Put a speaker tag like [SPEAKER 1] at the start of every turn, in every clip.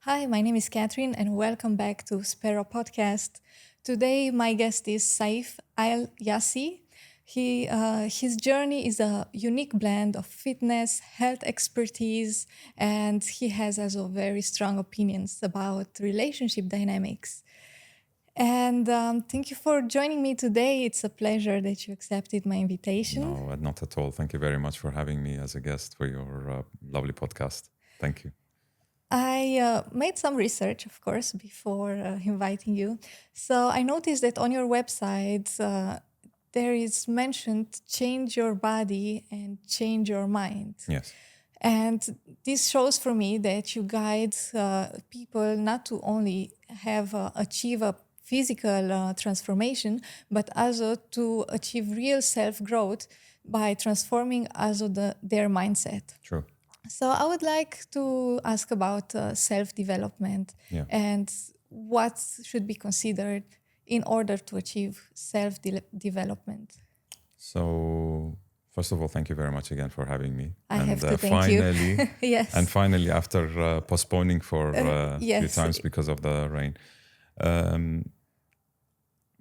[SPEAKER 1] Hi, my name is Catherine, and welcome back to Sparrow Podcast. Today, my guest is Saif al Yasi. His journey is a unique blend of fitness, health expertise, and he has also very strong opinions about relationship dynamics. And thank you for joining me today. It's a pleasure that you accepted my invitation.
[SPEAKER 2] No, not at all. Thank you very much for having me as a guest for your lovely podcast. Thank you.
[SPEAKER 1] I made some research, of course, before inviting you. So I noticed that on your website, there is mentioned change your body and change your mind.
[SPEAKER 2] Yes.
[SPEAKER 1] And this shows for me that you guide people not to only have achieve a physical transformation, but also to achieve real self growth by transforming also their mindset.
[SPEAKER 2] True.
[SPEAKER 1] So I would like to ask about self-development
[SPEAKER 2] Yeah.
[SPEAKER 1] and what should be considered in order to achieve self-development.
[SPEAKER 2] So, first of all, thank you very much again for having me.
[SPEAKER 1] I have to thank you. Yes.
[SPEAKER 2] And finally, after postponing for a few
[SPEAKER 1] yes.
[SPEAKER 2] times because of the rain,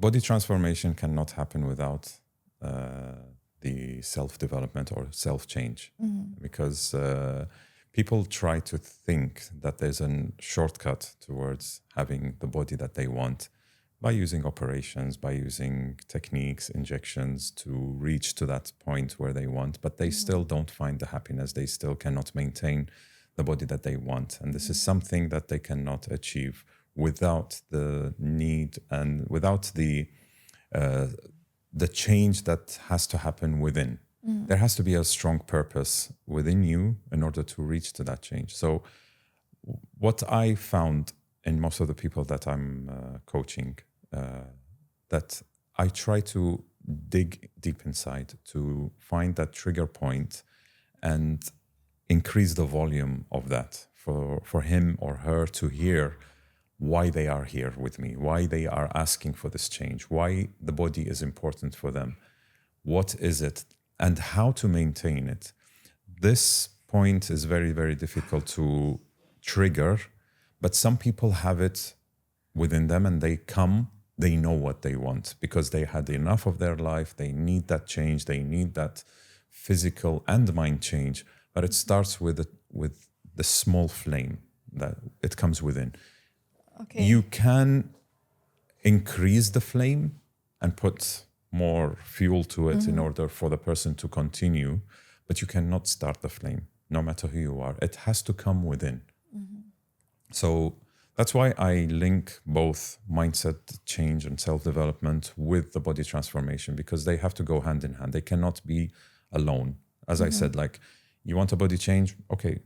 [SPEAKER 2] body transformation cannot happen without the self-development or self-change, because people try to think that there's a shortcut towards having the body that they want by using operations, by using techniques, injections to reach to that point where they want, but they still don't find the happiness. They still cannot maintain the body that they want. And this is something that they cannot achieve without the need and without the change that has to happen within. There has to be a strong purpose within you in order to reach to that change. So what I found in most of the people that I'm coaching, that I try to dig deep inside to find that trigger point and increase the volume of that for him or her to hear why they are here with me, why they are asking for this change, why the body is important for them, what is it, and how to maintain it. This point is very, very difficult to trigger, but some people have it within them and they know what they want because they had enough of their life. They need that change. They need that physical and mind change, but it starts with the small flame that it comes within.
[SPEAKER 1] Okay.
[SPEAKER 2] You can increase the flame and put more fuel to it in order for the person to continue, but you cannot start the flame, no matter who you are. It has to come within. So that's why I link both mindset change and self-development with the body transformation, because they have to go hand in hand. They cannot be alone. As I said, like, you want a body change? Okay,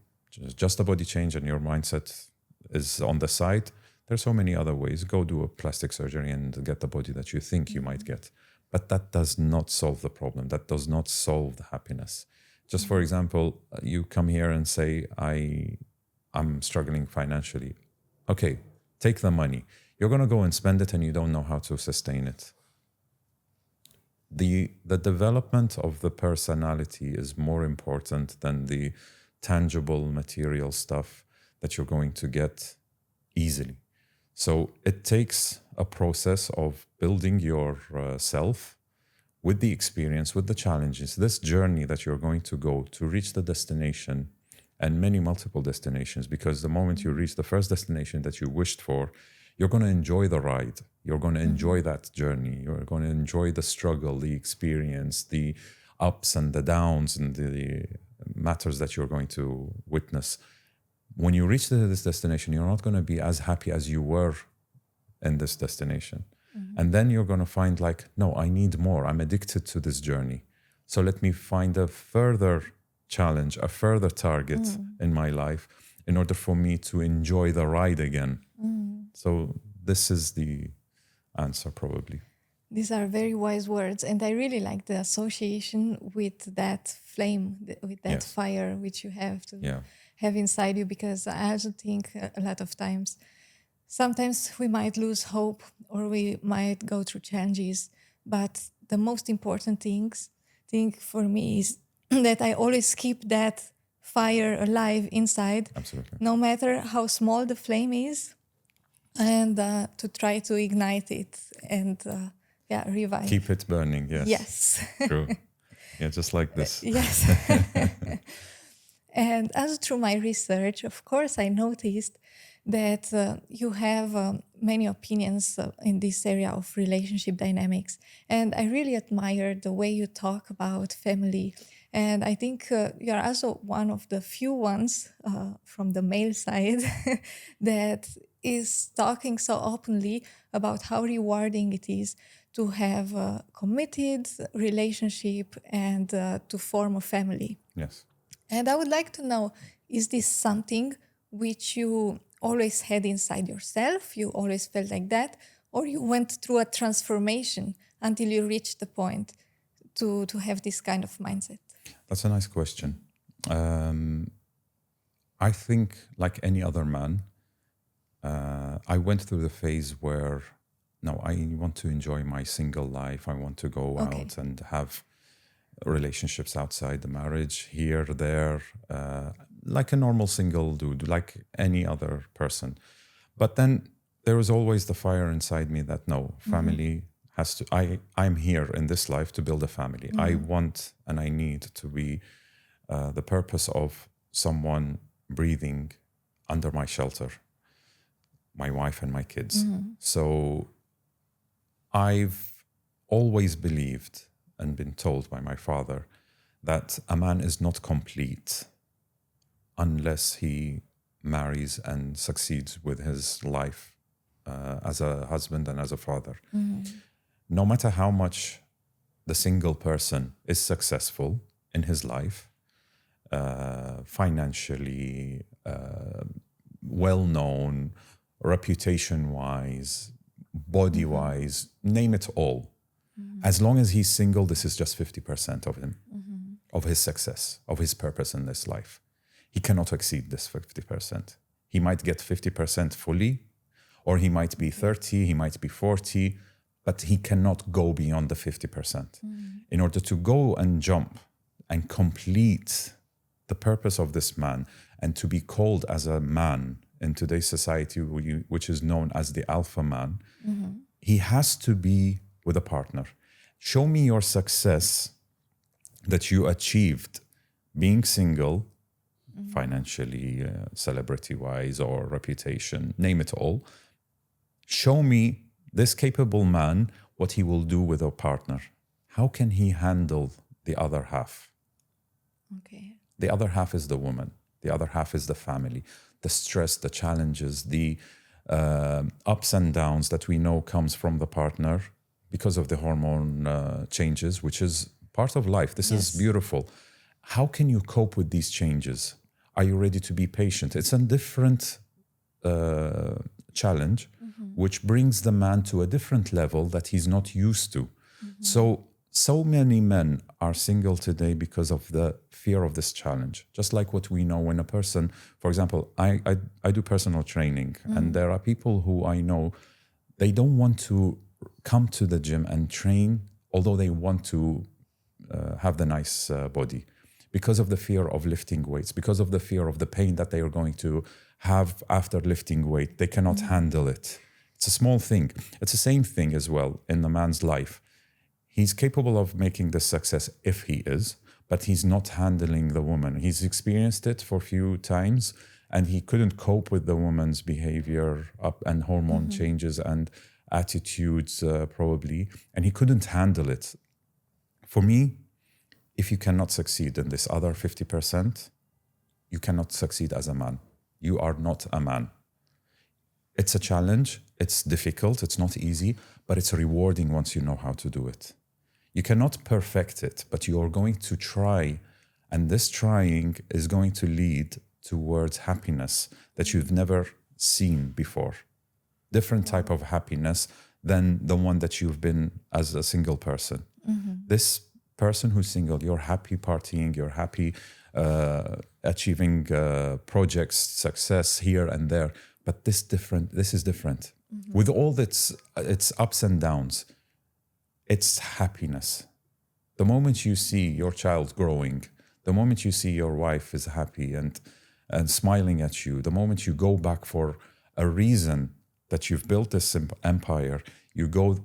[SPEAKER 2] just a body change and your mindset is on the side. There's so many other ways. Go do a plastic surgery and get the body that you think you might get. But that does not solve the problem. That does not solve the happiness. Just for example, you come here and say, I'm struggling financially. Okay, take the money. You're going to go and spend it and you don't know how to sustain it. The development of the personality is more important than the tangible material stuff that you're going to get easily. So it takes a process of building your self with the experience, with the challenges, this journey that you're going to go to reach the destination, and many multiple destinations, because the moment you reach the first destination that you wished for, you're going to enjoy the ride. You're going to enjoy that journey. You're going to enjoy the struggle, the experience, the ups and the downs and the matters that you're going to witness. When you reach this destination, you're not going to be as happy as you were in this destination. And then you're going to find like, no, I need more. I'm addicted to this journey. So let me find a further challenge, a further target in my life in order for me to enjoy the ride again. So this is the answer probably.
[SPEAKER 1] These are very wise words, and I really like the association with that flame, with that
[SPEAKER 2] Yes.
[SPEAKER 1] fire which you have to
[SPEAKER 2] Yeah.
[SPEAKER 1] have inside you, because I also think a lot of times, sometimes we might lose hope or we might go through challenges, but the most important thing for me is that I always keep that fire alive inside,
[SPEAKER 2] Absolutely.
[SPEAKER 1] no matter how small the flame is, and to try to ignite it and revive.
[SPEAKER 2] Keep it burning. Yes.
[SPEAKER 1] Yes.
[SPEAKER 2] True. Yeah, just like this.
[SPEAKER 1] Yes. And as through my research, of course, I noticed that you have many opinions in this area of relationship dynamics. And I really admire the way you talk about family. And I think you're also one of the few ones from the male side that is talking so openly about how rewarding it is to have a committed relationship and to form a family.
[SPEAKER 2] Yes.
[SPEAKER 1] And I would like to know, is this something which you always had inside yourself? You always felt like that? Or you went through a transformation until you reached the point to have this kind of mindset?
[SPEAKER 2] That's a nice question. I think, like any other man, I went through the phase where, no, I want to enjoy my single life. I want to go out and have relationships outside the marriage, here, there, like a normal single dude, like any other person. But then there was always the fire inside me that no, family has to, I'm here in this life to build a family. I want and I need to be the purpose of someone breathing under my shelter, my wife and my kids. So I've always believed and been told by my father that a man is not complete unless he marries and succeeds with his life as a husband and as a father. No matter how much the single person is successful in his life, financially, well-known, reputation-wise, body-wise, name it all. As long as he's single, this is just 50% of him, of his success, of his purpose in this life. He cannot exceed this 50%. He might get 50% fully, or he might be 30, he might be 40, but he cannot go beyond the 50%. In order to go and jump and complete the purpose of this man and to be called as a man in today's society, which is known as the alpha man, he has to be with a partner. Show me your success that you achieved being single, financially, celebrity-wise, or reputation, name it all. Show me this capable man, what he will do with a partner. How can he handle the other half?
[SPEAKER 1] Okay.
[SPEAKER 2] The other half is the woman. The other half is the family. The stress, the challenges, the ups and downs that we know comes from the partner because of the hormone changes, which is part of life. This is beautiful. How can you cope with these changes? Are you ready to be patient? It's a different challenge, which brings the man to a different level that he's not used to. So many men are single today because of the fear of this challenge. Just like what we know when a person, for example, I do personal training, and there are people who I know, they don't want to come to the gym and train, although they want to have the nice body, because of the fear of lifting weights, because of the fear of the pain that they are going to have after lifting weight. They cannot handle it. It's a small thing. It's the same thing as well in the man's life. He's capable of making this success if he is, but he's not handling the woman. He's experienced it for a few times, and he couldn't cope with the woman's behavior up and hormone changes and attitudes probably, and he couldn't handle it. For me, if you cannot succeed in this other 50%, you cannot succeed as a man. You are not a man. It's a challenge. It's difficult. It's not easy, but it's rewarding once you know how to do it. You cannot perfect it, but you are going to try, and this trying is going to lead towards happiness that you've never seen before. Different type of happiness than the one that you've been as a single person. This person who's single, you're happy partying, you're happy achieving projects, success here and there, but this is different. With all its ups and downs, it's happiness. The moment you see your child growing, The moment you see your wife is happy and smiling at you, the moment you go back for a reason that you've built this empire, you go,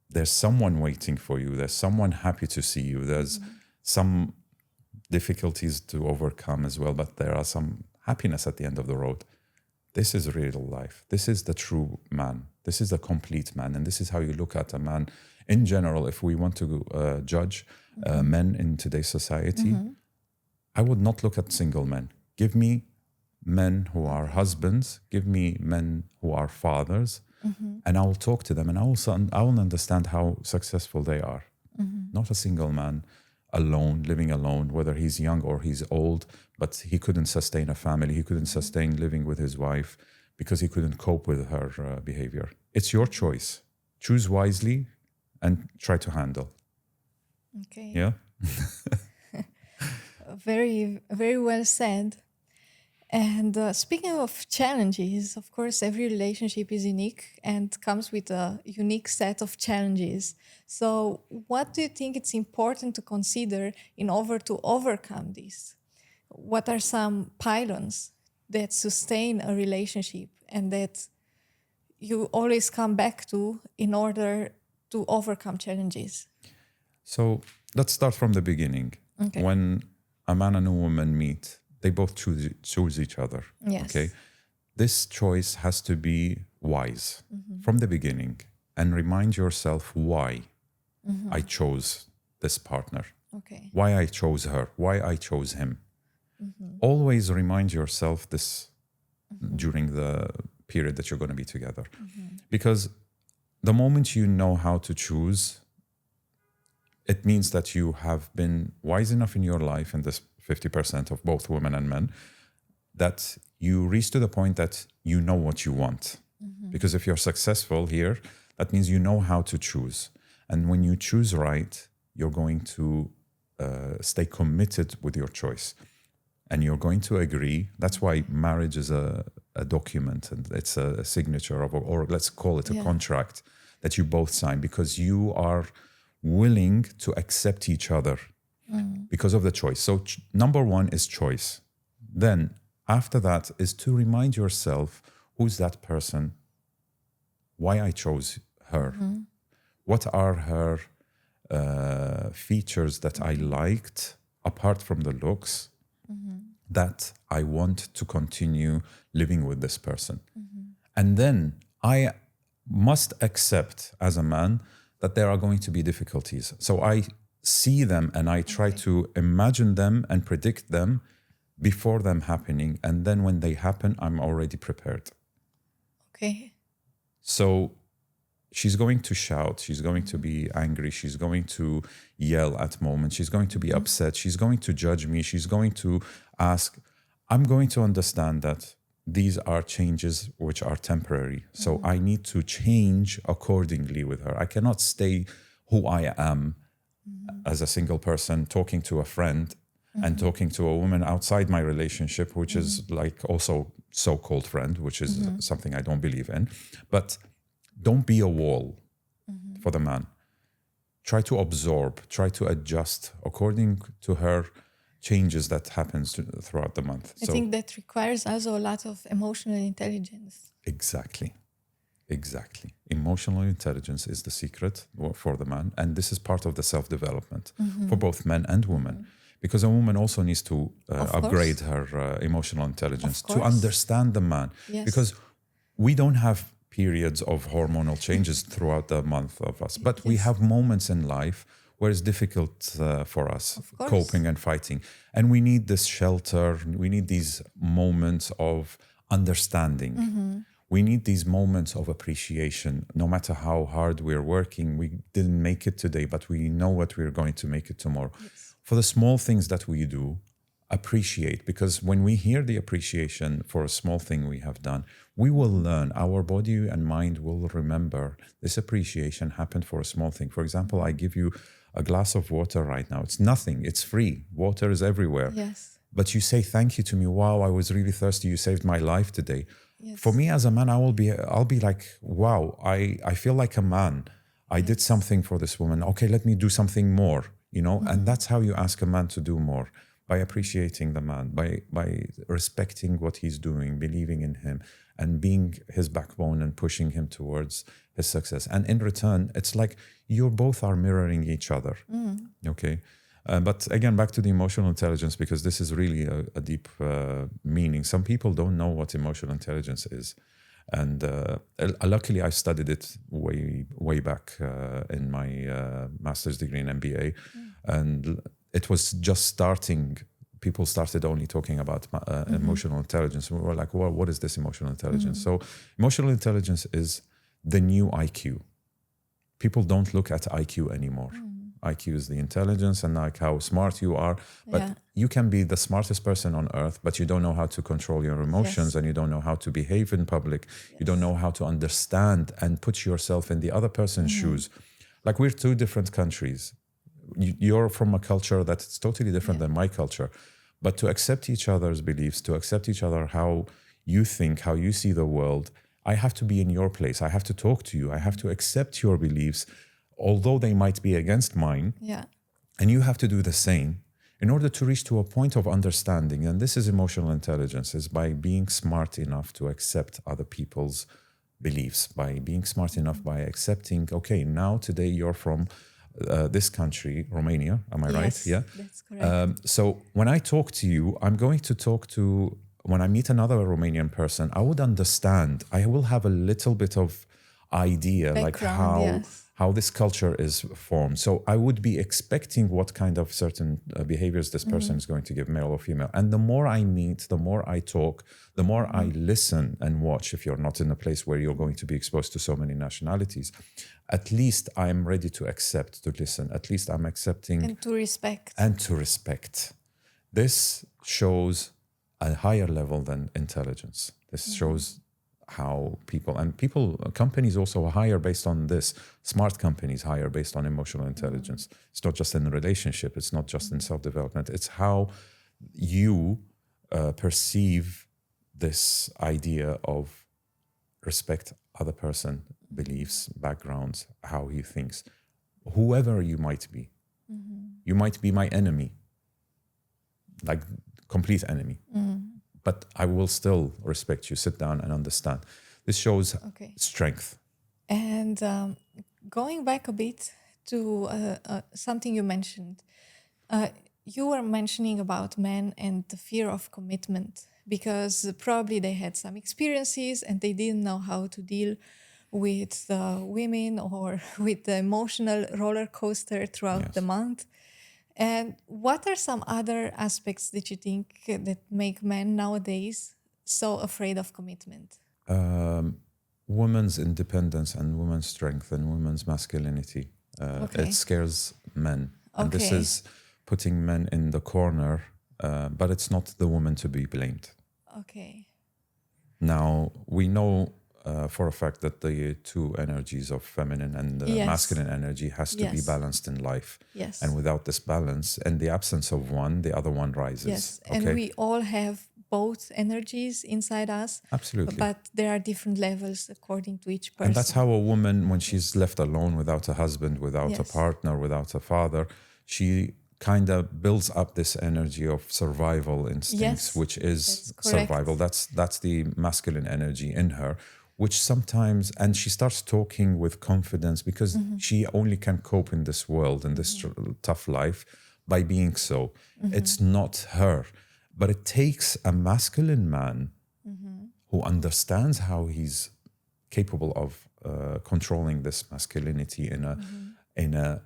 [SPEAKER 2] there's someone waiting for you, there's someone happy to see you, there's some difficulties to overcome as well, but there are some happiness at the end of the road. This is real life. This is the true man. This is the complete man. And this is how you look at a man in general. If we want to judge men in today's society, I would not look at single men. Give me men who are husbands. Give me men who are fathers. And I will talk to them and I will understand how successful they are. Not a single man alone, living alone, whether he's young or he's old, but he couldn't sustain a family. He couldn't sustain living with his wife because he couldn't cope with her behavior. It's your choice. Choose wisely and try to handle.
[SPEAKER 1] Okay.
[SPEAKER 2] Yeah?
[SPEAKER 1] Very, very well said. And speaking of challenges, of course, every relationship is unique and comes with a unique set of challenges. So what do you think it's important to consider in order to overcome this? What are some pylons that sustain a relationship and that you always come back to in order to overcome challenges?
[SPEAKER 2] So let's start from the beginning.
[SPEAKER 1] Okay.
[SPEAKER 2] When a man and a woman meet, they both choose each other.
[SPEAKER 1] Yes.
[SPEAKER 2] Okay. This choice has to be wise from the beginning, and remind yourself why I chose this partner,
[SPEAKER 1] Okay.
[SPEAKER 2] why I chose her, why I chose him. Always remind yourself this during the period that you're going to be together. Because the moment you know how to choose, it means that you have been wise enough in your life, in this 50% of both women and men, that you reach to the point that you know what you want. Because if you're successful here, that means you know how to choose. And when you choose right, you're going to stay committed with your choice. And you're going to agree. That's why marriage is a document, and it's a signature of, or let's call it a contract that you both sign, because you are willing to accept each other because of the choice. So number one is choice. Then after that is to remind yourself, who's that person? Why I chose her? What are her features that I liked apart from the looks that I want to continue living with this person? And then I must accept as a man that there are going to be difficulties. So I see them and I try to imagine them and predict them before them happening. And then when they happen, I'm already prepared.
[SPEAKER 1] Okay.
[SPEAKER 2] So she's going to shout, she's going to be angry, she's going to yell at moments, she's going to be upset, she's going to judge me, she's going to ask. I'm going to understand that these are changes which are temporary. So I need to change accordingly with her. I cannot stay who I am as a single person, talking to a friend and talking to a woman outside my relationship, which is like also so-called friend, which is something I don't believe in. But don't be a wall for the man. Try to absorb, try to adjust according to her changes that happens throughout the month.
[SPEAKER 1] I think that requires also a lot of emotional intelligence.
[SPEAKER 2] Exactly. Emotional intelligence is the secret for the man. And this is part of the self-development for both men and women. Because a woman also needs to upgrade her emotional intelligence to understand the man.
[SPEAKER 1] Yes.
[SPEAKER 2] Because we don't have periods of hormonal changes throughout the month of us. But we have moments in life where it's difficult for us coping and fighting. And we need this shelter. We need these moments of understanding. We need these moments of appreciation. No matter how hard we're working, we didn't make it today, but we know what we're going to make it tomorrow. Yes. For the small things that we do, appreciate. Because when we hear the appreciation for a small thing we have done, we will learn, our body and mind will remember this appreciation happened for a small thing. For example, I give you a glass of water right now. It's nothing. It's free. Water is everywhere.
[SPEAKER 1] Yes.
[SPEAKER 2] But you say thank you to me. Wow, I was really thirsty. You saved my life today.
[SPEAKER 1] Yes.
[SPEAKER 2] For me as a man, I'll be like, wow, I feel like a man. I did something for this woman. Okay, let me do something more, you know? And that's how you ask a man to do more. by appreciating the man, by respecting what he's doing, believing in him, and being his backbone and pushing him towards his success. And in return, it's like you both are mirroring each other. Okay. But again, back to the emotional intelligence, because this is really a deep meaning. Some people don't know what emotional intelligence is. And luckily, I studied it way back in my master's degree in MBA. And it was just starting. People started only talking about emotional intelligence. We were like, well, what is this emotional intelligence? So emotional intelligence is the new IQ. People don't look at IQ anymore. IQ is the intelligence and like how smart you are. But you can be the smartest person on earth, but you don't know how to control your emotions, and you don't know how to behave in public. You don't know how to understand and put yourself in the other person's shoes. Like, we're two different countries. You're from a culture that's totally different than my culture. But to accept each other's beliefs, to accept each other, how you think, how you see the world, I have to be in your place. I have to talk to you. I have to accept your beliefs, although they might be against mine. And you have to do the same in order to reach to a point of understanding. And this is emotional intelligence, is by being smart enough to accept other people's beliefs, by being smart enough by accepting, okay, now today you're from this country, Romania, am I right?
[SPEAKER 1] Yeah, that's correct.
[SPEAKER 2] So when I talk to you, I'm going to talk to, when I meet another Romanian person, I would understand, I will have a little bit of idea,
[SPEAKER 1] Background,
[SPEAKER 2] like how this culture is formed. So I would be expecting what kind of certain behaviors this person is going to give, male or female. And the more I meet, the more I talk, the more I listen and watch, if you're not in a place where you're going to be exposed to so many nationalities, at least I'm ready to accept, to listen. At least I'm accepting.
[SPEAKER 1] And to respect.
[SPEAKER 2] And to respect. This shows a higher level than intelligence. This shows how companies also hire based on this. Smart companies hire based on emotional intelligence. It's not just in a relationship. It's not just in self-development. It's how you perceive this idea of respect other person, beliefs, backgrounds, how he thinks. Whoever you might be. You might be my enemy, like complete enemy. But I will still respect you. Sit down and understand. This shows strength.
[SPEAKER 1] And going back a bit to something you mentioned, you were mentioning about men and the fear of commitment, because probably they had some experiences and they didn't know how to deal with women or with the emotional roller coaster throughout the month. And what are some other aspects that you think that make men nowadays so afraid of commitment?
[SPEAKER 2] Women's independence and women's strength and women's masculinity. It scares men. And this is putting men in the corner, but it's not the woman to be blamed. Now, we know for a fact that the two energies of feminine and masculine energy has to be balanced in life. And without this balance, and the absence of one, the other one rises.
[SPEAKER 1] And we all have both energies inside us.
[SPEAKER 2] Absolutely.
[SPEAKER 1] But there are different levels according to each person.
[SPEAKER 2] And that's how a woman, when she's left alone without a husband, without a partner, without a father, she kind of builds up this energy of survival instincts, which is survival. That's the masculine energy in her, which sometimes, and she starts talking with confidence because she only can cope in this world, in this tough life, by being so. It's not her. But it takes a masculine man who understands how he's capable of controlling this masculinity in a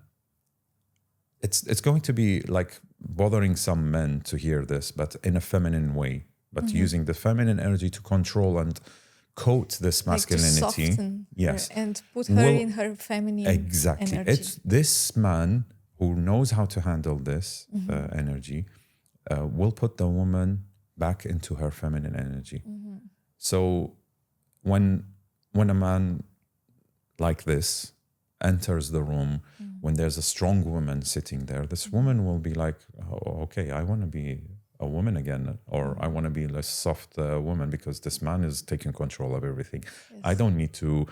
[SPEAKER 2] it's going to be like bothering some men to hear this, but in a feminine way, but using the feminine energy to control and coat this masculinity,
[SPEAKER 1] like to soften her and put her in her feminine energy.
[SPEAKER 2] It's this man who knows how to handle this energy will put the woman back into her feminine energy. So when a man like this enters the room, when there's a strong woman sitting there, this woman will be like, oh, okay, I want to be a woman again, or I want to be a soft woman because this man is taking control of everything. I don't need to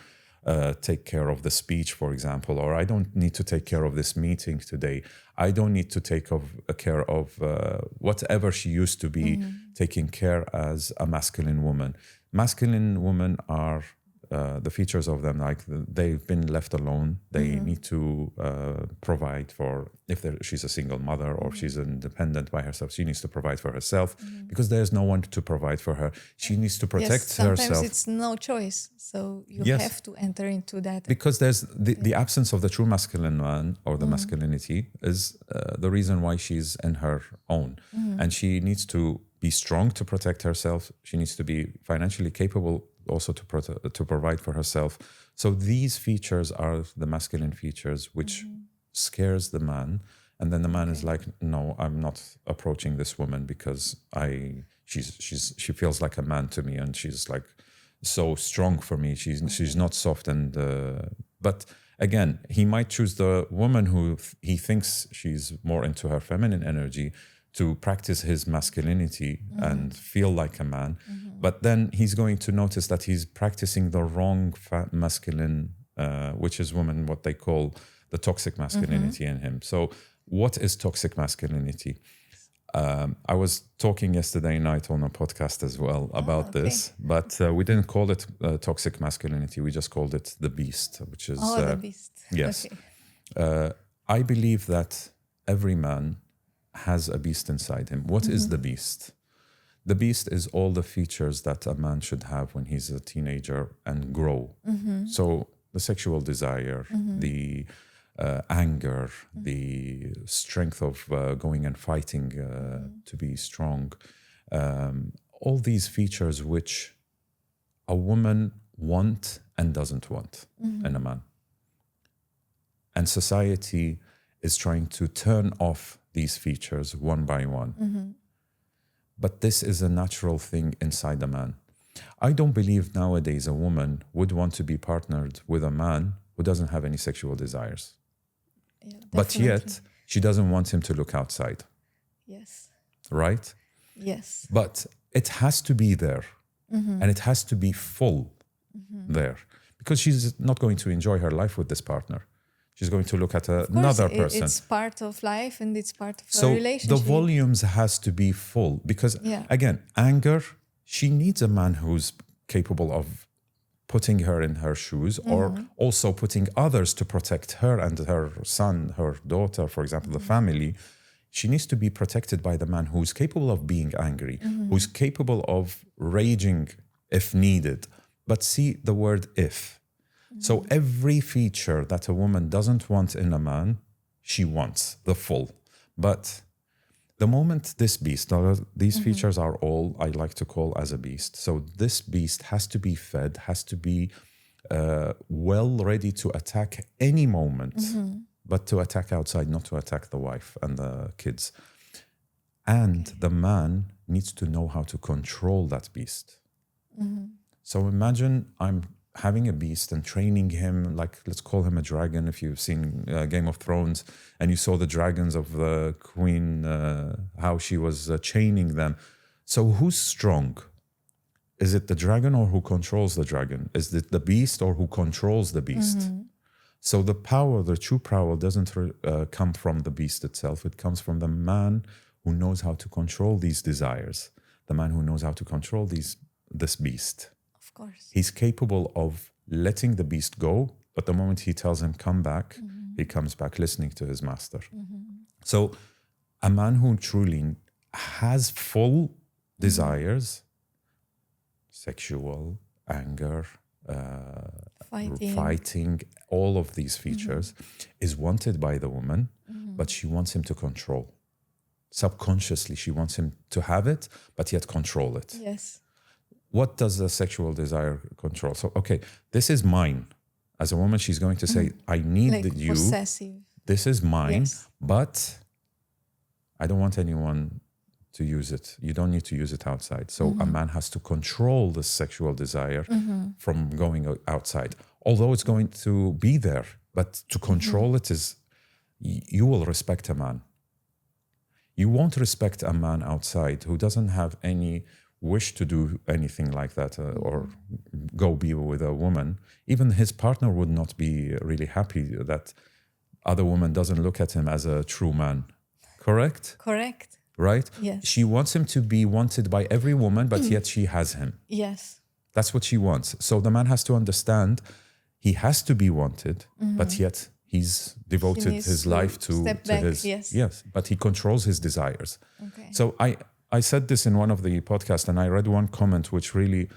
[SPEAKER 2] take care of the speech, for example, or I don't need to take care of this meeting today. I don't need to take care of whatever she used to be taking care as a masculine woman. Masculine women are the features of them, like they've been left alone. They need to provide for, if she's a single mother or she's independent by herself, she needs to provide for herself because there's no one to provide for her. She needs to protect
[SPEAKER 1] sometimes
[SPEAKER 2] herself.
[SPEAKER 1] It's no choice. So you have to enter into that.
[SPEAKER 2] Because there's the absence of the true masculine man or the masculinity is the reason why she's in her own. And she needs to be strong to protect herself. She needs to be financially capable also to provide for herself. So these features are the masculine features, which scares the man. And then the man is like, no, I'm not approaching this woman because she feels like a man to me, and she's like so strong for me. She's not soft. And but again, he might choose the woman who he thinks she's more into her feminine energy to practice his masculinity and feel like a man. But then he's going to notice that he's practicing the wrong masculine, which is women, what they call the toxic masculinity in him. So what is toxic masculinity? I was talking yesterday night on a podcast as well about this, but we didn't call it toxic masculinity. We just called it the beast, which is...
[SPEAKER 1] the beast.
[SPEAKER 2] Yes.
[SPEAKER 1] Okay.
[SPEAKER 2] I believe that every man has a beast inside him. What is the beast? The beast is all the features that a man should have when he's a teenager and grow. So the sexual desire, the anger, the strength of going and fighting to be strong, all these features which a woman wants and doesn't want in a man. And society is trying to turn off these features one by one. But this is a natural thing inside a man. I don't believe nowadays a woman would want to be partnered with a man who doesn't have any sexual desires.
[SPEAKER 1] Yeah,
[SPEAKER 2] but yet, she doesn't want him to look outside.
[SPEAKER 1] Yes.
[SPEAKER 2] Right?
[SPEAKER 1] Yes.
[SPEAKER 2] But it has to be there. And it has to be full there. Because she's not going to enjoy her life with this partner. She's going to look at another person.
[SPEAKER 1] It's part of life and it's part of
[SPEAKER 2] so
[SPEAKER 1] a relationship.
[SPEAKER 2] The volumes has to be full because, again, anger, she needs a man who's capable of putting her in her shoes or also putting others to protect her and her son, her daughter, for example, the family. She needs to be protected by the man who's capable of being angry, who's capable of raging if needed. But see the word if. So every feature that a woman doesn't want in a man, she wants the full. But the moment this beast, these features are all I like to call as a beast. So this beast has to be fed, has to be well ready to attack any moment, but to attack outside, not to attack the wife and the kids. And the man needs to know how to control that beast. So imagine I'm having a beast and training him, like let's call him a dragon. If you've seen Game of Thrones and you saw the dragons of the queen, how she was chaining them. So who's strong? Is it the dragon or who controls the dragon? Is it the beast or who controls the beast? So the power, the true power doesn't come from the beast itself. It comes from the man who knows how to control these desires, the man who knows how to control this beast.
[SPEAKER 1] Of course.
[SPEAKER 2] He's capable of letting the beast go, but the moment he tells him, come back, he comes back listening to his master. So a man who truly has full desires, sexual, anger, fighting, all of these features, is wanted by the woman, but she wants him to control. Subconsciously, she wants him to have it, but yet control it.
[SPEAKER 1] Yes.
[SPEAKER 2] What does the sexual desire control? So, okay, this is mine. As a woman, she's going to say, I need
[SPEAKER 1] like
[SPEAKER 2] you.
[SPEAKER 1] Possessive.
[SPEAKER 2] This is mine,
[SPEAKER 1] Yes.
[SPEAKER 2] but I don't want anyone to use it. You don't need to use it outside. So a man has to control the sexual desire from going outside. Although it's going to be there, but to control it is, you will respect a man. You won't respect a man outside who doesn't have any wish to do anything like that or go be with a woman, even his partner would not be really happy that other woman doesn't look at him as a true man. Correct?
[SPEAKER 1] Correct.
[SPEAKER 2] Right?
[SPEAKER 1] Yes.
[SPEAKER 2] She wants him to be wanted by every woman, but yet she has him.
[SPEAKER 1] Yes.
[SPEAKER 2] That's what she wants. So the man has to understand he has to be wanted, but yet he's devoted
[SPEAKER 1] needs
[SPEAKER 2] his
[SPEAKER 1] to
[SPEAKER 2] life to
[SPEAKER 1] step back,
[SPEAKER 2] his
[SPEAKER 1] yes.
[SPEAKER 2] but he controls his desires.
[SPEAKER 1] Okay.
[SPEAKER 2] So I said this in one of the podcasts, and I read one comment which really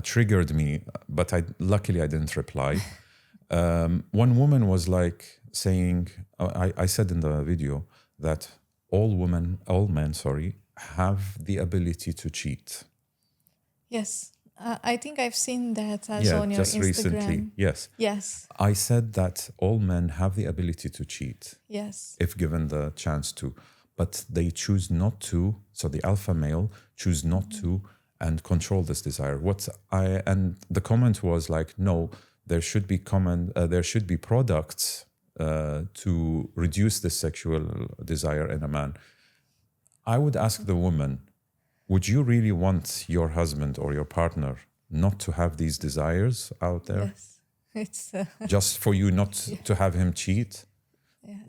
[SPEAKER 2] triggered me, but luckily I didn't reply. One woman was like saying, I said in the video that all men, have the ability to cheat.
[SPEAKER 1] Yes. I think I've seen that as on your
[SPEAKER 2] just
[SPEAKER 1] Instagram.
[SPEAKER 2] recently. Yes.
[SPEAKER 1] Yes.
[SPEAKER 2] I said that all men have the ability to cheat
[SPEAKER 1] Yes.
[SPEAKER 2] if given the chance to, but they choose not to. So the alpha male choose not to and control this desire. And the comment was like, no, there should be products to reduce this sexual desire in a man. I would ask the woman, would you really want your husband or your partner not to have these desires out there?
[SPEAKER 1] Yes. It's
[SPEAKER 2] Just for you not to have him cheat?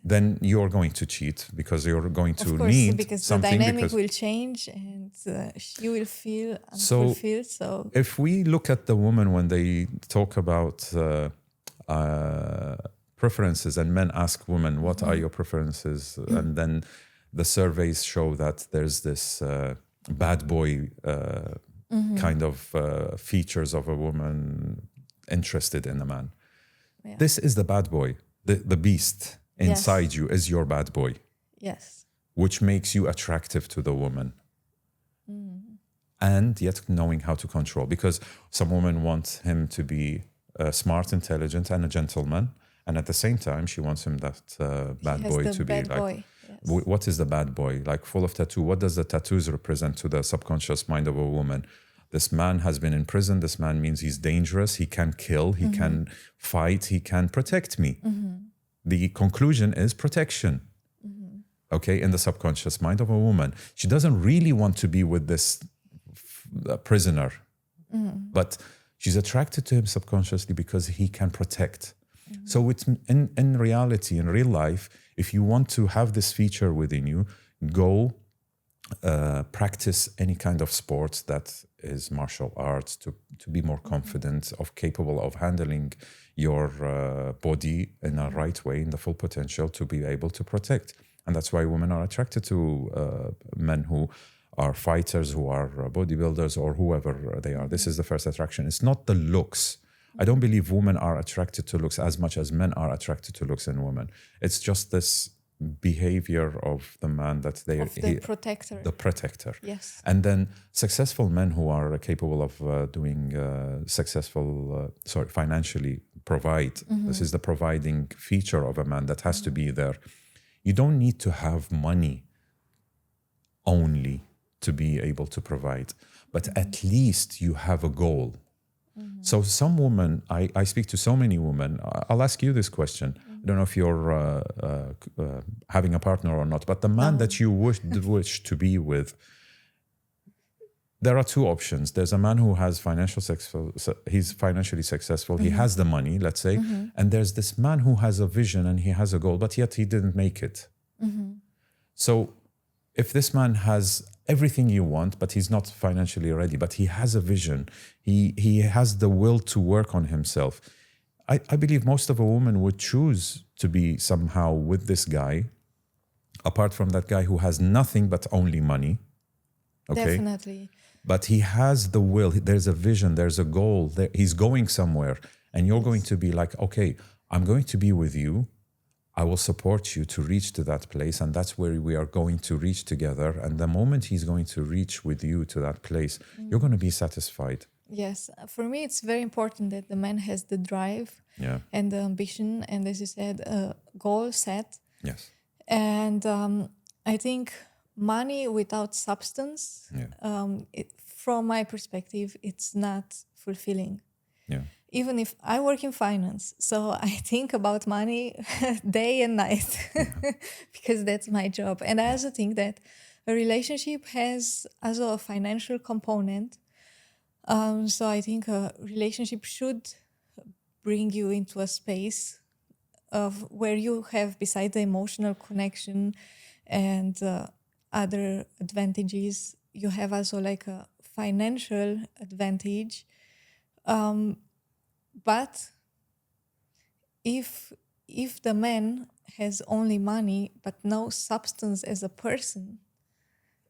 [SPEAKER 2] Then you're going to cheat because you're going to
[SPEAKER 1] of course,
[SPEAKER 2] need
[SPEAKER 1] because the
[SPEAKER 2] something.
[SPEAKER 1] dynamic will change and she will feel unfulfilled. So
[SPEAKER 2] if we look at the woman when they talk about preferences and men ask women, what are your preferences? And then the surveys show that there's this bad boy kind of features of a woman interested in a man.
[SPEAKER 1] Yeah.
[SPEAKER 2] This is the bad boy. The beast inside you is your bad boy,
[SPEAKER 1] yes.
[SPEAKER 2] which makes you attractive to the woman. And yet knowing how to control. Because some women want him to be smart, intelligent, and a gentleman. And at the same time, she wants him that bad boy to be like...
[SPEAKER 1] Yes.
[SPEAKER 2] What is the bad boy? Like full of tattoo. What does the tattoos represent to the subconscious mind of a woman? This man has been in prison. This man means he's dangerous. He can kill. He can fight. He can protect me. The conclusion is protection. Okay, in the subconscious mind of a woman. She doesn't really want to be with this prisoner, but she's attracted to him subconsciously because he can protect. So it's in reality, in real life, if you want to have this feature within you, go practice any kind of sports that is martial arts to be more confident, capable of handling your body in a right way, in the full potential to be able to protect. And that's why women are attracted to men who are fighters, who are bodybuilders, or whoever they are. This is the first attraction. It's not the looks. I don't believe women are attracted to looks as much as men are attracted to looks in women. It's just this behavior of the man that they...
[SPEAKER 1] the protector.
[SPEAKER 2] The protector.
[SPEAKER 1] Yes.
[SPEAKER 2] And then successful men who are capable of doing financially provide. This is the providing feature of a man that has to be there. You don't need to have money only to be able to provide, but at least you have a goal. So some women, I speak to so many women. I'll ask you this question. I don't know if you're having a partner or not, but the man that you wish to be with, there are two options. There's a man who has he's financially successful. He has the money, let's say. And there's this man who has a vision and he has a goal, but yet he didn't make it. So if this man has everything you want, but he's not financially ready, but he has a vision, he has the will to work on himself, I believe most of a woman would choose to be somehow with this guy, apart from that guy who has nothing but only money. Okay?
[SPEAKER 1] Definitely.
[SPEAKER 2] But he has the will, there's a vision, there's a goal, he's going somewhere, and you're going to be like, okay, I'm going to be with you, I will support you to reach to that place, and that's where we are going to reach together. And the moment he's going to reach with you to that place, you're going to be satisfied.
[SPEAKER 1] Yes, for me, it's very important that the man has the drive and the ambition, and as you said, a goal set.
[SPEAKER 2] Yes.
[SPEAKER 1] And I think money without substance, from my perspective, it's not fulfilling.
[SPEAKER 2] Yeah.
[SPEAKER 1] Even if I work in finance, so I think about money day and night because that's my job. And I also think that a relationship has also a financial component. So I think a relationship should bring you into a space of where you have, beside the emotional connection and other advantages, you have also like a financial advantage. But if the man has only money but no substance as a person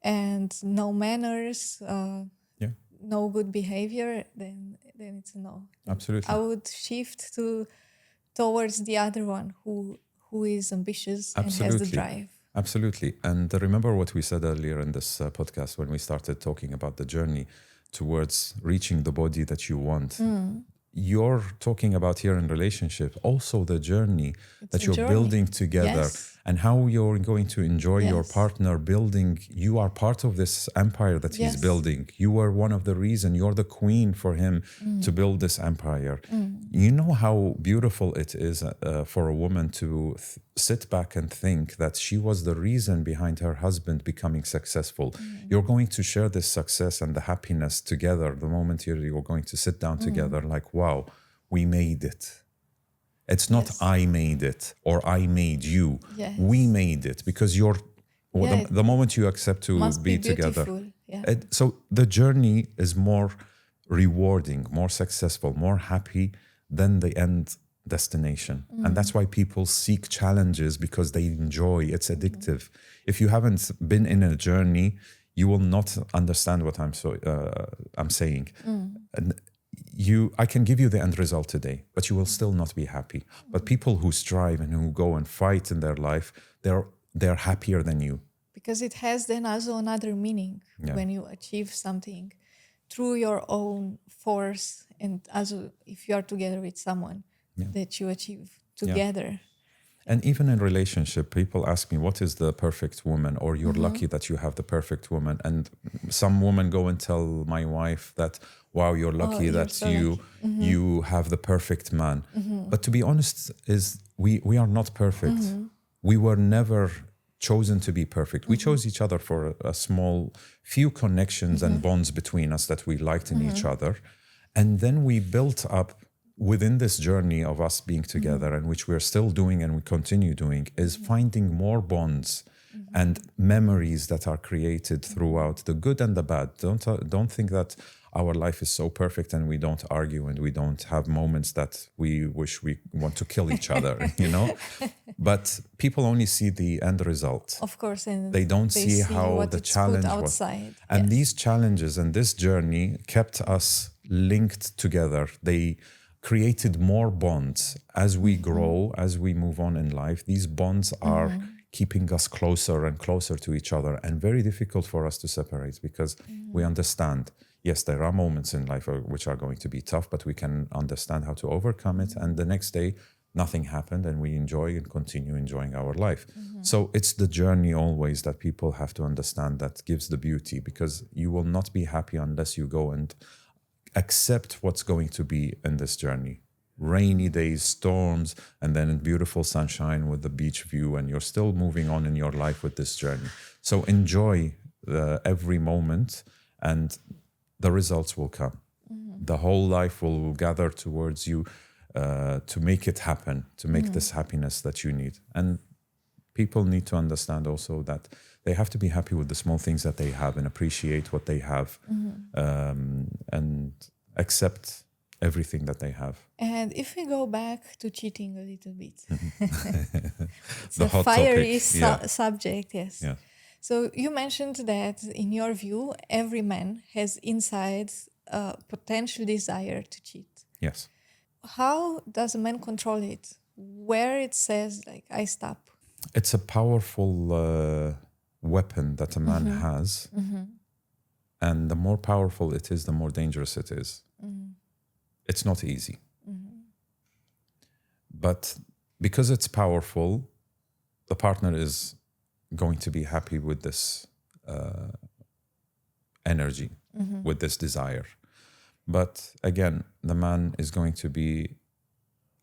[SPEAKER 1] and no manners,
[SPEAKER 2] Yeah,
[SPEAKER 1] no good behavior, then it's a no.
[SPEAKER 2] absolutely.
[SPEAKER 1] I would shift towards the other one who is ambitious and has the
[SPEAKER 2] Absolutely.
[SPEAKER 1] drive.
[SPEAKER 2] Absolutely. And remember what we said earlier in this podcast when we started talking about the journey towards reaching the body that you want. You're talking about here in relationship, also the journey that
[SPEAKER 1] a
[SPEAKER 2] you're
[SPEAKER 1] journey.
[SPEAKER 2] building together
[SPEAKER 1] Yes.
[SPEAKER 2] and how you're going to enjoy your
[SPEAKER 1] Yes.
[SPEAKER 2] partner building. You are part of this empire that he's
[SPEAKER 1] Yes.
[SPEAKER 2] building. You were one of the reasons, you're the queen for him to build this empire. You know how beautiful it is for a woman to sit back and think that she was the reason behind her husband becoming successful. You're going to share this success and the happiness together the moment you're going to sit down together like, wow, we made it. It's not
[SPEAKER 1] Yes.
[SPEAKER 2] I made it or I made you.
[SPEAKER 1] Yes.
[SPEAKER 2] We made it because
[SPEAKER 1] Yeah,
[SPEAKER 2] the moment you accept to
[SPEAKER 1] must
[SPEAKER 2] be
[SPEAKER 1] be
[SPEAKER 2] together.
[SPEAKER 1] beautiful. Yeah.
[SPEAKER 2] So the journey is more rewarding, more successful, more happy than the end destination. And that's why people seek challenges because they enjoy. It's addictive. If you haven't been in a journey, you will not understand what I'm saying. And I can give you the end result today, but you will still not be happy. But people who strive and who go and fight in their life, they're happier than you.
[SPEAKER 1] Because it has then also another meaning when you achieve something through your own force, and also if you are together with someone that you achieve together.
[SPEAKER 2] And even in relationship, people ask me, what is the perfect woman? Or you're lucky that you have the perfect woman. And some women go and tell my wife that, wow, you're lucky
[SPEAKER 1] you're
[SPEAKER 2] that
[SPEAKER 1] so
[SPEAKER 2] you have the perfect man. But to be honest, we are not perfect. We were never chosen to be perfect. We chose each other for a small few connections and bonds between us that we liked in each other. And then we built up within this journey of us being together, and which we're still doing and we continue doing, is finding more bonds and memories that are created throughout the good and the bad. Don't think that our life is so perfect and we don't argue and we don't have moments that we wish we want to kill each other, But people only see the end result.
[SPEAKER 1] Of course, and
[SPEAKER 2] They don't see how
[SPEAKER 1] what
[SPEAKER 2] the
[SPEAKER 1] it's
[SPEAKER 2] challenge
[SPEAKER 1] put
[SPEAKER 2] was.
[SPEAKER 1] outside.
[SPEAKER 2] And these challenges and this journey kept us linked together. They created more bonds as we grow, as we move on in life. These bonds are keeping us closer and closer to each other, and very difficult for us to separate because we understand, yes, there are moments in life which are going to be tough, but we can understand how to overcome it. And the next day, nothing happened and we enjoy and continue enjoying our life. So it's the journey always that people have to understand that gives the beauty, because you will not be happy unless you go and accept what's going to be in this journey. Rainy days, storms, and then beautiful sunshine with the beach view, and you're still moving on in your life with this journey. So enjoy every moment, and the results will come. The whole life will gather towards you to make it happen, to make this happiness that you need. And people need to understand also that they have to be happy with the small things that they have and appreciate what they have, and accept everything that they have.
[SPEAKER 1] And if we go back to cheating a little bit, it's
[SPEAKER 2] The
[SPEAKER 1] a
[SPEAKER 2] hot
[SPEAKER 1] fiery
[SPEAKER 2] topic.
[SPEAKER 1] subject, yes.
[SPEAKER 2] Yeah.
[SPEAKER 1] So you mentioned that in your view, every man has inside a potential desire to cheat.
[SPEAKER 2] Yes.
[SPEAKER 1] How does a man control it? Where it says, like, I stop?
[SPEAKER 2] It's a powerful weapon that a man has. And the more powerful it is, the more dangerous it is. It's not easy. But because it's powerful, the partner is going to be happy with this energy, with this desire. But again, the man is going to be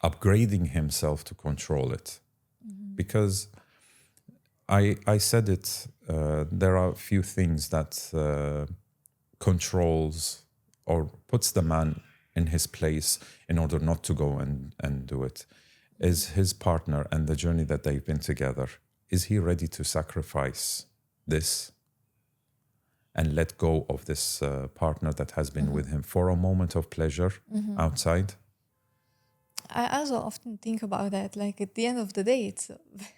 [SPEAKER 2] upgrading himself to control it. Because I said it there are a few things that controls or puts the man in his place in order not to go and do it. Is his partner and the journey that they've been together, is he ready to sacrifice this and let go of this partner that has been with him for a moment of pleasure outside?
[SPEAKER 1] I also often think about that. Like at the end of the day,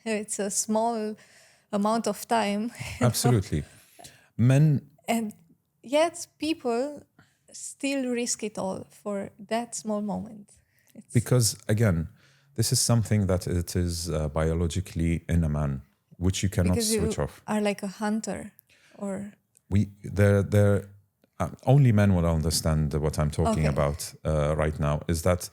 [SPEAKER 1] it's a small amount of time.
[SPEAKER 2] Absolutely. Men,
[SPEAKER 1] And yet people still risk it all for that small moment.
[SPEAKER 2] because again, this is something that it is biologically in a man, which you cannot
[SPEAKER 1] Because you
[SPEAKER 2] switch off.
[SPEAKER 1] are like a hunter or
[SPEAKER 2] Only men will understand what I'm talking
[SPEAKER 1] Okay.
[SPEAKER 2] about right now, is that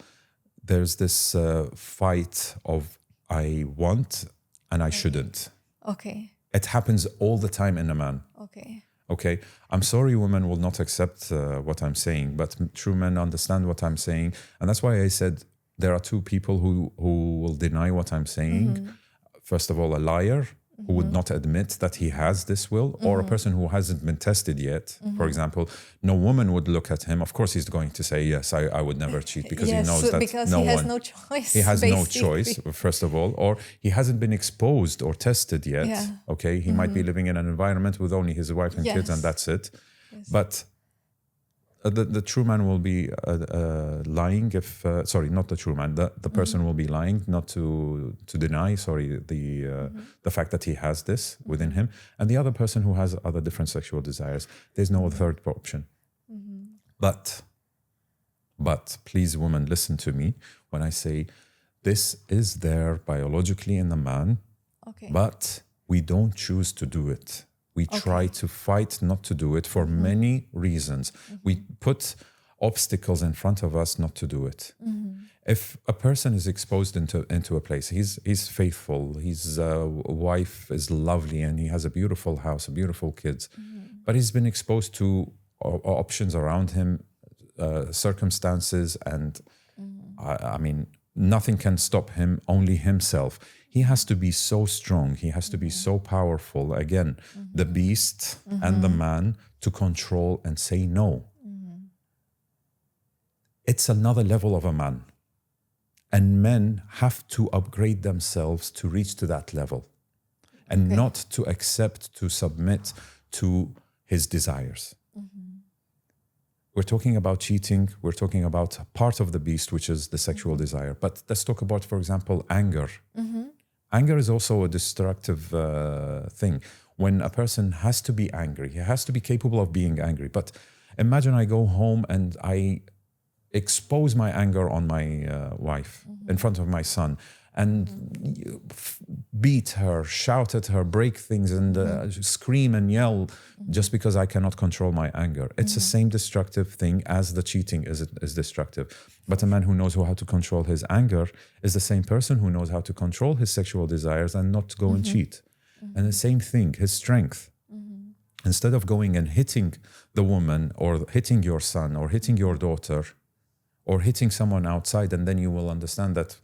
[SPEAKER 2] there's this fight of I want and I shouldn't.
[SPEAKER 1] okay.
[SPEAKER 2] It happens all the time in a man.
[SPEAKER 1] Okay.
[SPEAKER 2] Okay, I'm sorry women will not accept what I'm saying, but true men understand what I'm saying. And that's why I said there are two people who will deny what I'm saying. First of all, a liar who would not admit that he has this will, or a person who hasn't been tested yet. For example, no woman would look at him. Of course, he's going to say, yes, I would never cheat, because he knows that
[SPEAKER 1] because
[SPEAKER 2] no
[SPEAKER 1] he has
[SPEAKER 2] one...
[SPEAKER 1] no choice.
[SPEAKER 2] He has no
[SPEAKER 1] basically.
[SPEAKER 2] choice, first of all, or he hasn't been exposed or tested yet.
[SPEAKER 1] Yeah.
[SPEAKER 2] Okay, he might be living in an environment with only his wife and kids, and
[SPEAKER 1] Yes.
[SPEAKER 2] that's it.
[SPEAKER 1] Yes.
[SPEAKER 2] But the true man will be lying if sorry, not the true man. The person will be lying not to deny the fact that he has this within him, and the other person who has other different sexual desires. There's no third option. But please, women, listen to me when I say this is there biologically in the man,
[SPEAKER 1] Okay.
[SPEAKER 2] but we don't choose to do it. We try to fight not to do it for many reasons. We put obstacles in front of us not to do it. If a person is exposed into a place, he's faithful, his wife is lovely, and he has a beautiful house, beautiful kids, but he's been exposed to options around him, circumstances, and I mean, nothing can stop him, only himself. He has to be so strong, he has to be so powerful, again, the beast and the man, to control and say no. It's another level of a man. And men have to upgrade themselves to reach to that level, and not to accept, to submit to his desires. We're talking about cheating. We're talking about part of the beast, which is the sexual desire. But let's talk about, for example, anger. Anger is also a destructive thing. When a person has to be angry, he has to be capable of being angry. But imagine I go home and I expose my anger on my wife in front of my son, and beat her, shout at her, break things, and scream and yell just because I cannot control my anger. It's the same destructive thing as the cheating is destructive. But a man who knows how to control his anger is the same person who knows how to control his sexual desires and not go and cheat. And the same thing, his strength. Instead of going and hitting the woman, or hitting your son, or hitting your daughter, or hitting someone outside, and then you will understand that,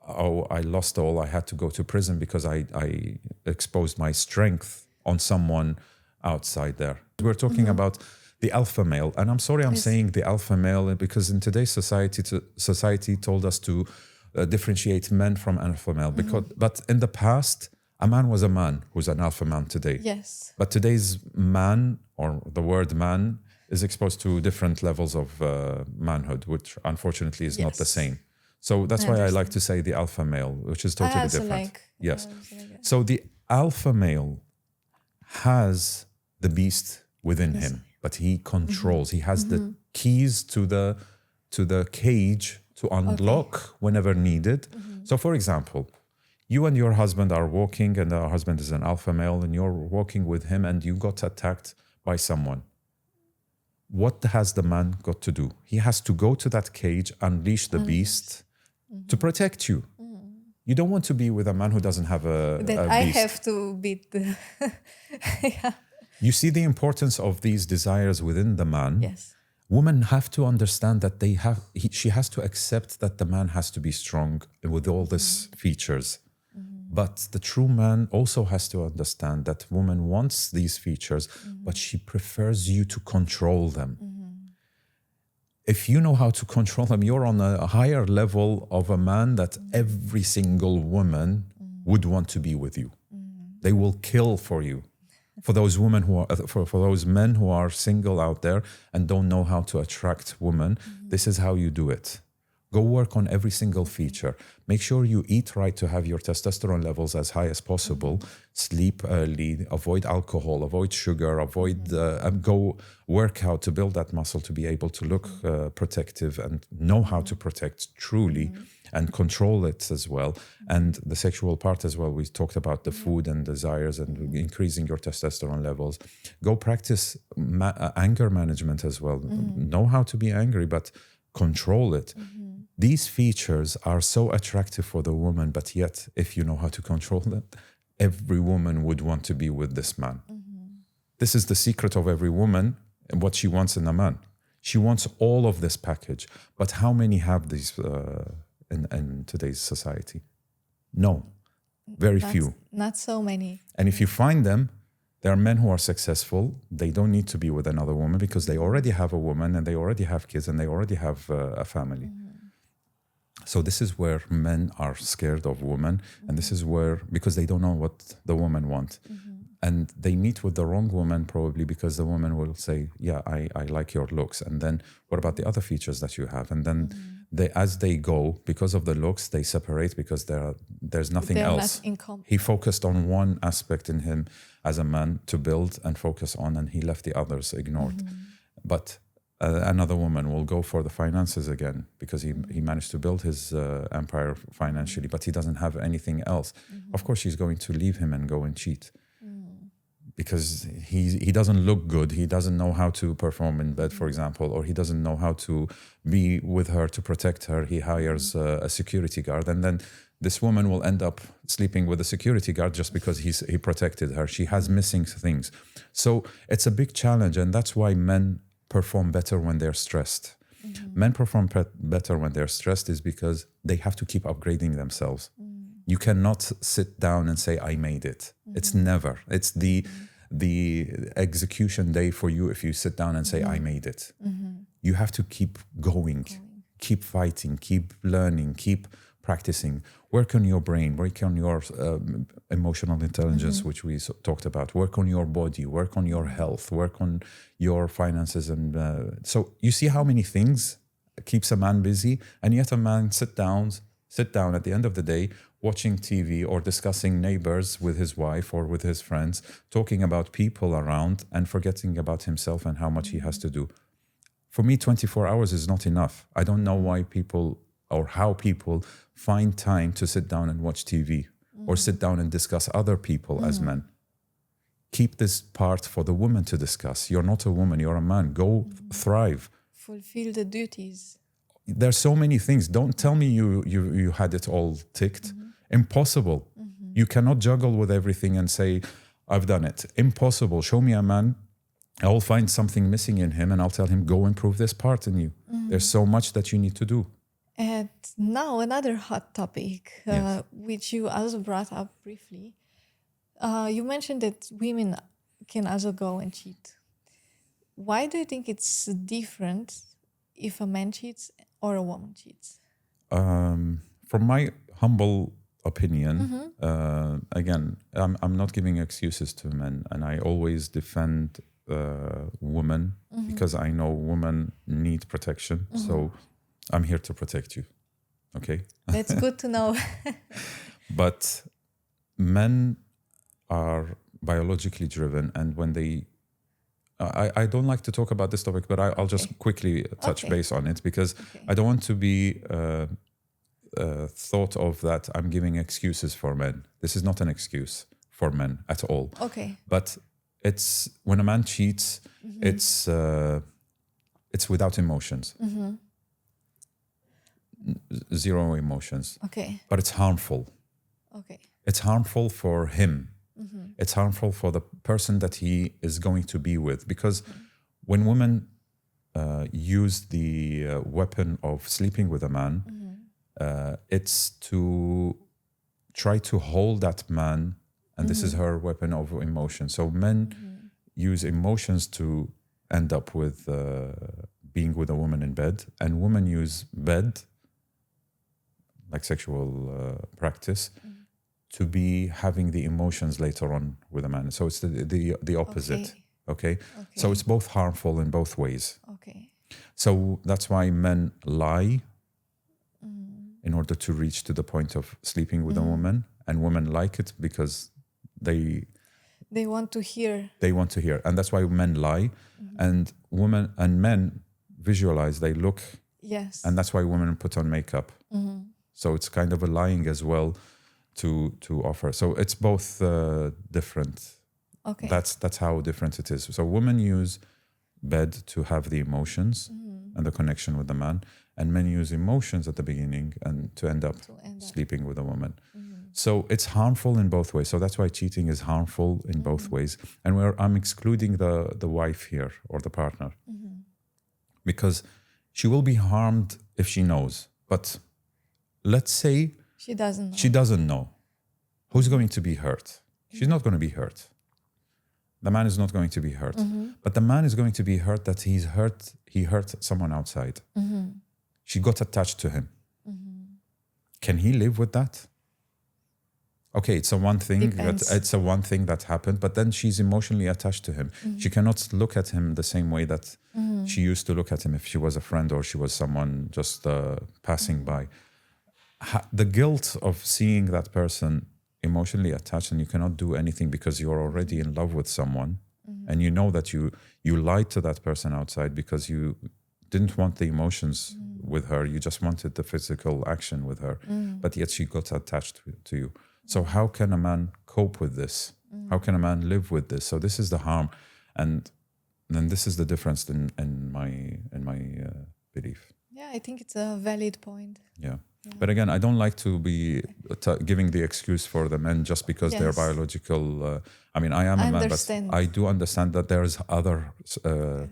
[SPEAKER 2] oh, I lost all, I had to go to prison because I exposed my strength on someone outside there. We're talking about the alpha male. And I'm sorry I'm saying the alpha male, because in today's society told us to differentiate men from alpha male. But in the past, a man was a man who's an alpha man today.
[SPEAKER 1] Yes.
[SPEAKER 2] But today's man, or the word man, is exposed to different levels of manhood, which unfortunately is not the same. So that's why I like to say the alpha male, which is totally different. Yes. So the alpha male has the beast within him, but he controls. He has the keys to the cage to unlock whenever needed. So for example, you and your husband are walking, and our husband is an alpha male, and you're walking with him, and you got attacked by someone. What has the man got to do? He has to go to that cage, unleash the beast to protect you. You don't want to be with a man who doesn't have a beast.
[SPEAKER 1] I have to beat the...
[SPEAKER 2] You see the importance of these desires within the man.
[SPEAKER 1] Yes.
[SPEAKER 2] Women have to understand that she has to accept that the man has to be strong with all these features. But the true man also has to understand that woman wants these features, but she prefers you to control them. If you know how to control them, you're on a higher level of a man that every single woman would want to be with you. They will kill for you. For those women who are, for those men who are single out there and don't know how to attract women, this is how you do it. Go work on every single feature. Make sure you eat right to have your testosterone levels as high as possible. Sleep early, avoid alcohol, avoid sugar, go work out to build that muscle to be able to look protective and know how to protect truly and control it as well. And the sexual part as well. We talked about the food and desires and increasing your testosterone levels. Go practice anger management as well. Know how to be angry, but control it. These features are so attractive for the woman, but yet, if you know how to control them, every woman would want to be with this man. This is the secret of every woman and what she wants in a man. She wants all of this package. But how many have these in today's society? No, very few.
[SPEAKER 1] Not so many.
[SPEAKER 2] And if you find them, there are men who are successful. They don't need to be with another woman because they already have a woman and they already have kids and they already have a family. So this is where men are scared of women. And this is where, because they don't know what the woman wants. And they meet with the wrong woman probably because the woman will say, yeah, I like your looks. And then what about the other features that you have? And then as they go, because of the looks, they separate because there's nothing else. He focused on one aspect in him as a man to build and focus on, and he left the others ignored. But another woman will go for the finances again because he managed to build his empire financially, but he doesn't have anything else. Of course, she's going to leave him and go and cheat because he doesn't look good. He doesn't know how to perform in bed, for example, or he doesn't know how to be with her to protect her. He hires a security guard, and then this woman will end up sleeping with a security guard just because he protected her. She has missing things. So it's a big challenge, and that's why men perform better when they're stressed. Men perform better when they're stressed is because they have to keep upgrading themselves. You cannot sit down and say, I made it. It's never. It's the execution day for you if you sit down and say, I made it. You have to keep going, keep fighting, keep learning, keep practicing. Work on your brain, work on your emotional intelligence, which we talked about. Work on your body, work on your health, work on your finances. And so you see how many things keeps a man busy, and yet a man sit down at the end of the day, watching TV or discussing neighbors with his wife or with his friends, talking about people around and forgetting about himself and how much he has to do. For me, 24 hours is not enough. I don't know why people or how people find time to sit down and watch TV or sit down and discuss other people as men. Keep this part for the woman to discuss. You're not a woman, you're a man. Go thrive.
[SPEAKER 1] Fulfill the duties.
[SPEAKER 2] There's so many things. Don't tell me you had it all ticked. Impossible. You cannot juggle with everything and say, I've done it. Impossible. Show me a man. I will find something missing in him and I'll tell him, go improve this part in you. There's so much that you need to do.
[SPEAKER 1] And now another hot topic,
[SPEAKER 2] Yes.
[SPEAKER 1] which you also brought up briefly. You mentioned that women can also go and cheat. Why do you think it's different if a man cheats or a woman cheats?
[SPEAKER 2] From my humble opinion, again, I'm not giving excuses to men, and I always defend women because I know women need protection. So I'm here to protect you. Okay?
[SPEAKER 1] That's good to know.
[SPEAKER 2] But men are biologically driven, and when they I don't like to talk about this topic, but I'll just quickly touch base on it because I don't want to be thought of that I'm giving excuses for men. This is not an excuse for men at all.
[SPEAKER 1] Okay.
[SPEAKER 2] But it's when a man cheats, it's without emotions. Zero emotions.
[SPEAKER 1] Okay.
[SPEAKER 2] But it's harmful.
[SPEAKER 1] Okay.
[SPEAKER 2] It's harmful for him. It's harmful for the person that he is going to be with. Because when women use the weapon of sleeping with a man, it's to try to hold that man, and this is her weapon of emotion. So men use emotions to end up with being with a woman in bed, and women use bed, like sexual practice, to be having the emotions later on with a man. So it's the opposite. Okay. So it's both harmful in both ways.
[SPEAKER 1] Okay.
[SPEAKER 2] So that's why men lie in order to reach to the point of sleeping with a woman, and women like it because they
[SPEAKER 1] want to hear.
[SPEAKER 2] And that's why men lie, and women and men visualize, they look.
[SPEAKER 1] Yes.
[SPEAKER 2] And that's why women put on makeup. So it's kind of a lying as well to offer. So it's both different.
[SPEAKER 1] Okay.
[SPEAKER 2] That's how different it is. So women use bed to have the emotions and the connection with the man, and men use emotions at the beginning and to end up sleeping with a woman. So it's harmful in both ways. So that's why cheating is harmful in both ways. And I'm excluding the wife here or the partner, because she will be harmed if she knows. But let's say
[SPEAKER 1] she doesn't know.
[SPEAKER 2] She doesn't know. Who's going to be hurt? She's not going to be hurt. The man is not going to be hurt. But the man is going to be hurt that he hurt someone outside. She got attached to him. Can he live with that? Okay, it's a one thing that happened, but then she's emotionally attached to him. She cannot look at him the same way that she used to look at him if she was a friend or she was someone just passing by. The guilt of seeing that person emotionally attached, and you cannot do anything because you're already in love with someone, and you know that you lied to that person outside because you didn't want the emotions with her, you just wanted the physical action with her, but yet she got attached to you. So how can a man cope with this? How can a man live with this? So this is the harm, and then this is the difference in my belief.
[SPEAKER 1] Yeah, I think it's a valid point.
[SPEAKER 2] Yeah. But again, I don't like to be giving the excuse for the men just because they're biological. I mean, I am a man, but I do understand that there's other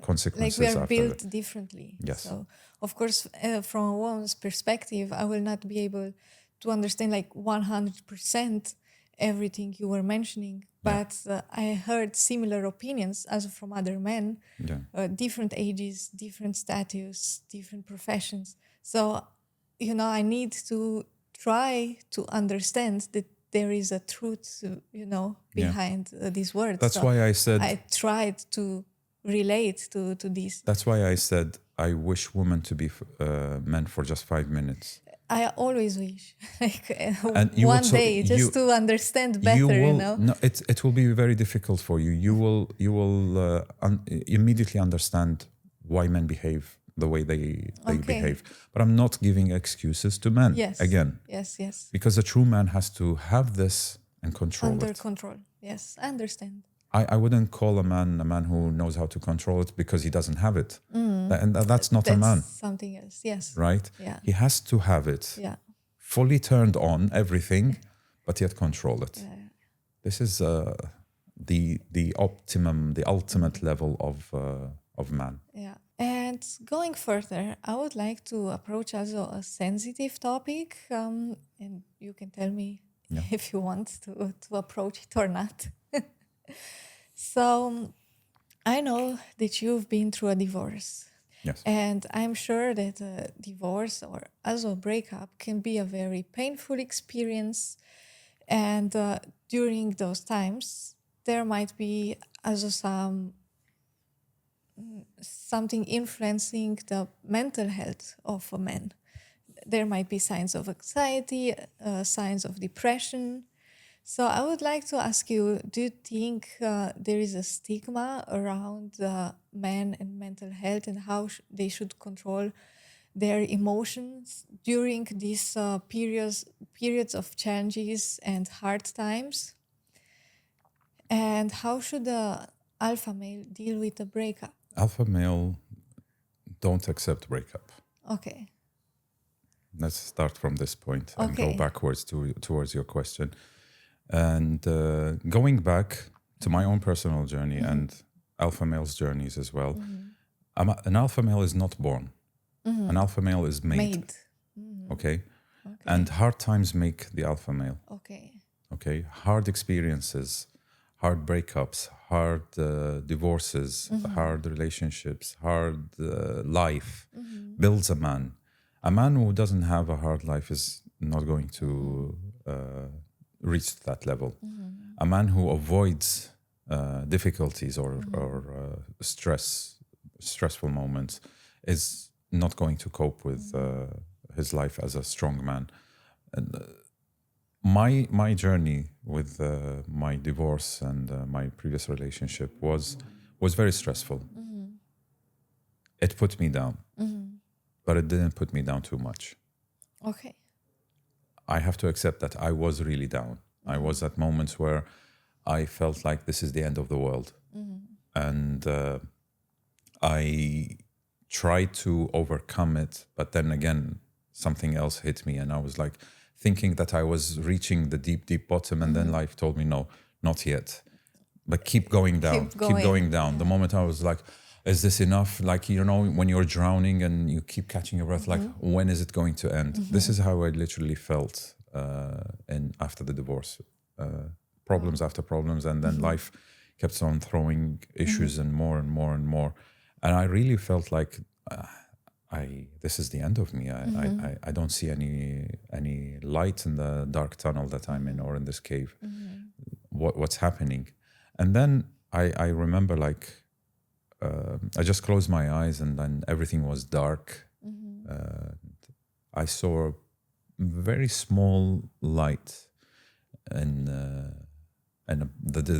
[SPEAKER 2] consequences.
[SPEAKER 1] Like we are built differently.
[SPEAKER 2] Yes.
[SPEAKER 1] So, of course, from a woman's perspective, I will not be able to understand like 100% everything you were mentioning. But I heard similar opinions as from other men, different ages, different status, different professions. So, I need to try to understand that there is a truth, behind these words.
[SPEAKER 2] That's why I said
[SPEAKER 1] I tried to relate to this.
[SPEAKER 2] That's why I said I wish women to be men for just 5 minutes.
[SPEAKER 1] I always wish, one day, just to understand better.
[SPEAKER 2] No, it will be very difficult for you. You will immediately understand why men behave the way they behave. But I'm not giving excuses to men.
[SPEAKER 1] Yes.
[SPEAKER 2] Again.
[SPEAKER 1] Yes.
[SPEAKER 2] Because a true man has to have this and control
[SPEAKER 1] Under
[SPEAKER 2] it.
[SPEAKER 1] control. Yes, I understand.
[SPEAKER 2] I wouldn't call a man who knows how to control it because he doesn't have it. And that's not a man.
[SPEAKER 1] Something else, yes.
[SPEAKER 2] Right?
[SPEAKER 1] Yeah.
[SPEAKER 2] He has to have it.
[SPEAKER 1] Yeah.
[SPEAKER 2] Fully turned on, everything, but yet control it.
[SPEAKER 1] Yeah.
[SPEAKER 2] This is the optimum, the ultimate level of man.
[SPEAKER 1] Yeah. And going further, I would like to approach also a sensitive topic, and you can tell me if you want to approach it or not. So I know that you've been through a divorce.
[SPEAKER 2] Yes.
[SPEAKER 1] And I'm sure that a divorce or also a breakup can be a very painful experience. And during those times, there might be also something influencing the mental health of a man. There might be signs of anxiety, signs of depression. So I would like to ask you, do you think there is a stigma around men and mental health and how they should control their emotions during these periods of challenges and hard times? And how should the alpha male deal with a breakup?
[SPEAKER 2] Alpha male don't accept breakup.
[SPEAKER 1] Okay.
[SPEAKER 2] Let's start from this point and go backwards towards your question. And going back to my own personal journey and alpha male's journeys as well, an alpha male is not born. An alpha male is made. Okay? And hard times make the alpha male.
[SPEAKER 1] Okay.
[SPEAKER 2] Okay, hard experiences, hard breakups, hard divorces, hard relationships, hard life builds a man. A man who doesn't have a hard life is not going to reach that level. A man who avoids difficulties or stressful moments is not going to cope with his life as a strong man. And, my journey with my divorce and my previous relationship was very stressful. It put me down, but it didn't put me down too much.
[SPEAKER 1] Okay.
[SPEAKER 2] I have to accept that I was really down. I was at moments where I felt like this is the end of the world. And I tried to overcome it, but then again, something else hit me and I was like, thinking that I was reaching the deep, deep bottom, and then life told me, no, not yet. But keep going down, keep going down. Yeah. The moment I was like, is this enough? Like, you know, when you're drowning and you keep catching your breath, like, when is it going to end? This is how I literally felt after the divorce. Problems after problems, and then life kept on throwing issues and more and more and more. And I really felt like, this is the end of me. I don't see any light in the dark tunnel that I'm in, or in this cave. What's happening? And then I remember, like, I just closed my eyes and then everything was dark. I saw a very small light in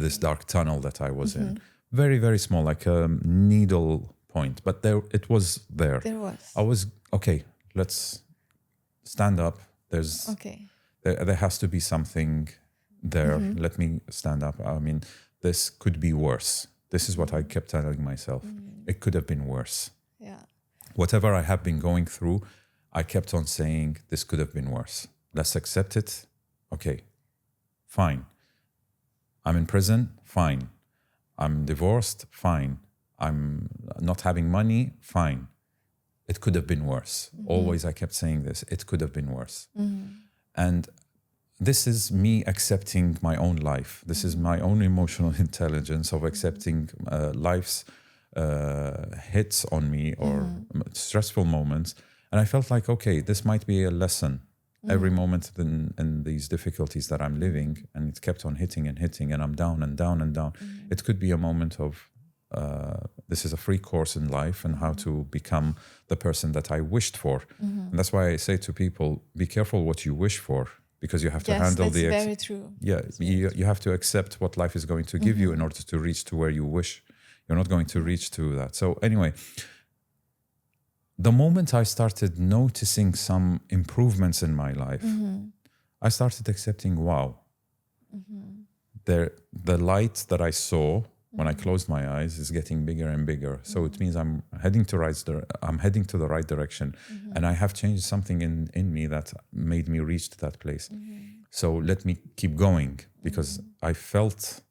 [SPEAKER 2] this dark tunnel that I was in. Very, very small, like a needle point, but there it was. There I was. Okay, let's stand up. There has to be something there. Let me stand up. I mean, this could be worse. This is what I kept telling myself. It could have been worse.
[SPEAKER 1] Yeah.
[SPEAKER 2] Whatever I have been going through, I kept on saying this could have been worse. Let's accept it. Okay, fine. I'm in prison. Fine. I'm divorced. Fine. I'm not having money, fine. It could have been worse. Always I kept saying this, it could have been worse. And this is me accepting my own life. This is my own emotional intelligence of accepting life's hits on me or stressful moments. And I felt like, okay, this might be a lesson. Every moment in these difficulties that I'm living, and it kept on hitting and hitting, and I'm down and down and down. It could be a moment of this is a free course in life and how to become the person that I wished for. And that's why I say to people, be careful what you wish for, because you have to handle the...
[SPEAKER 1] Yes, very true.
[SPEAKER 2] Yeah, you have to accept what life is going to give you in order to reach to where you wish. You're not going to reach to that. So anyway, the moment I started noticing some improvements in my life, I started accepting, wow, the light that I saw when I closed my eyes is getting bigger and bigger. So it means I'm heading to the right direction, and I have changed something in me that made me reach to that place. So let me keep going, because I felt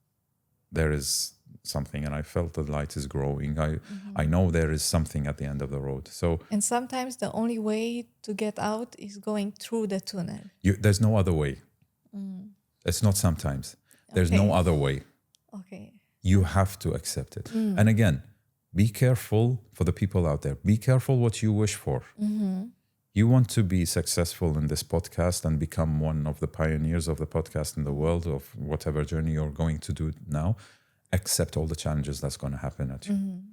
[SPEAKER 2] there is something, and I felt the light is growing. I know there is something at the end of the road. So,
[SPEAKER 1] and sometimes the only way to get out is going through the tunnel.
[SPEAKER 2] There's no other way. It's not sometimes. There's no other way.
[SPEAKER 1] Okay.
[SPEAKER 2] You have to accept it. And again, be careful for the people out there. Be careful what you wish for. You want to be successful in this podcast and become one of the pioneers of the podcast in the world, of whatever journey you're going to do now. Accept all the challenges that's going to happen at you.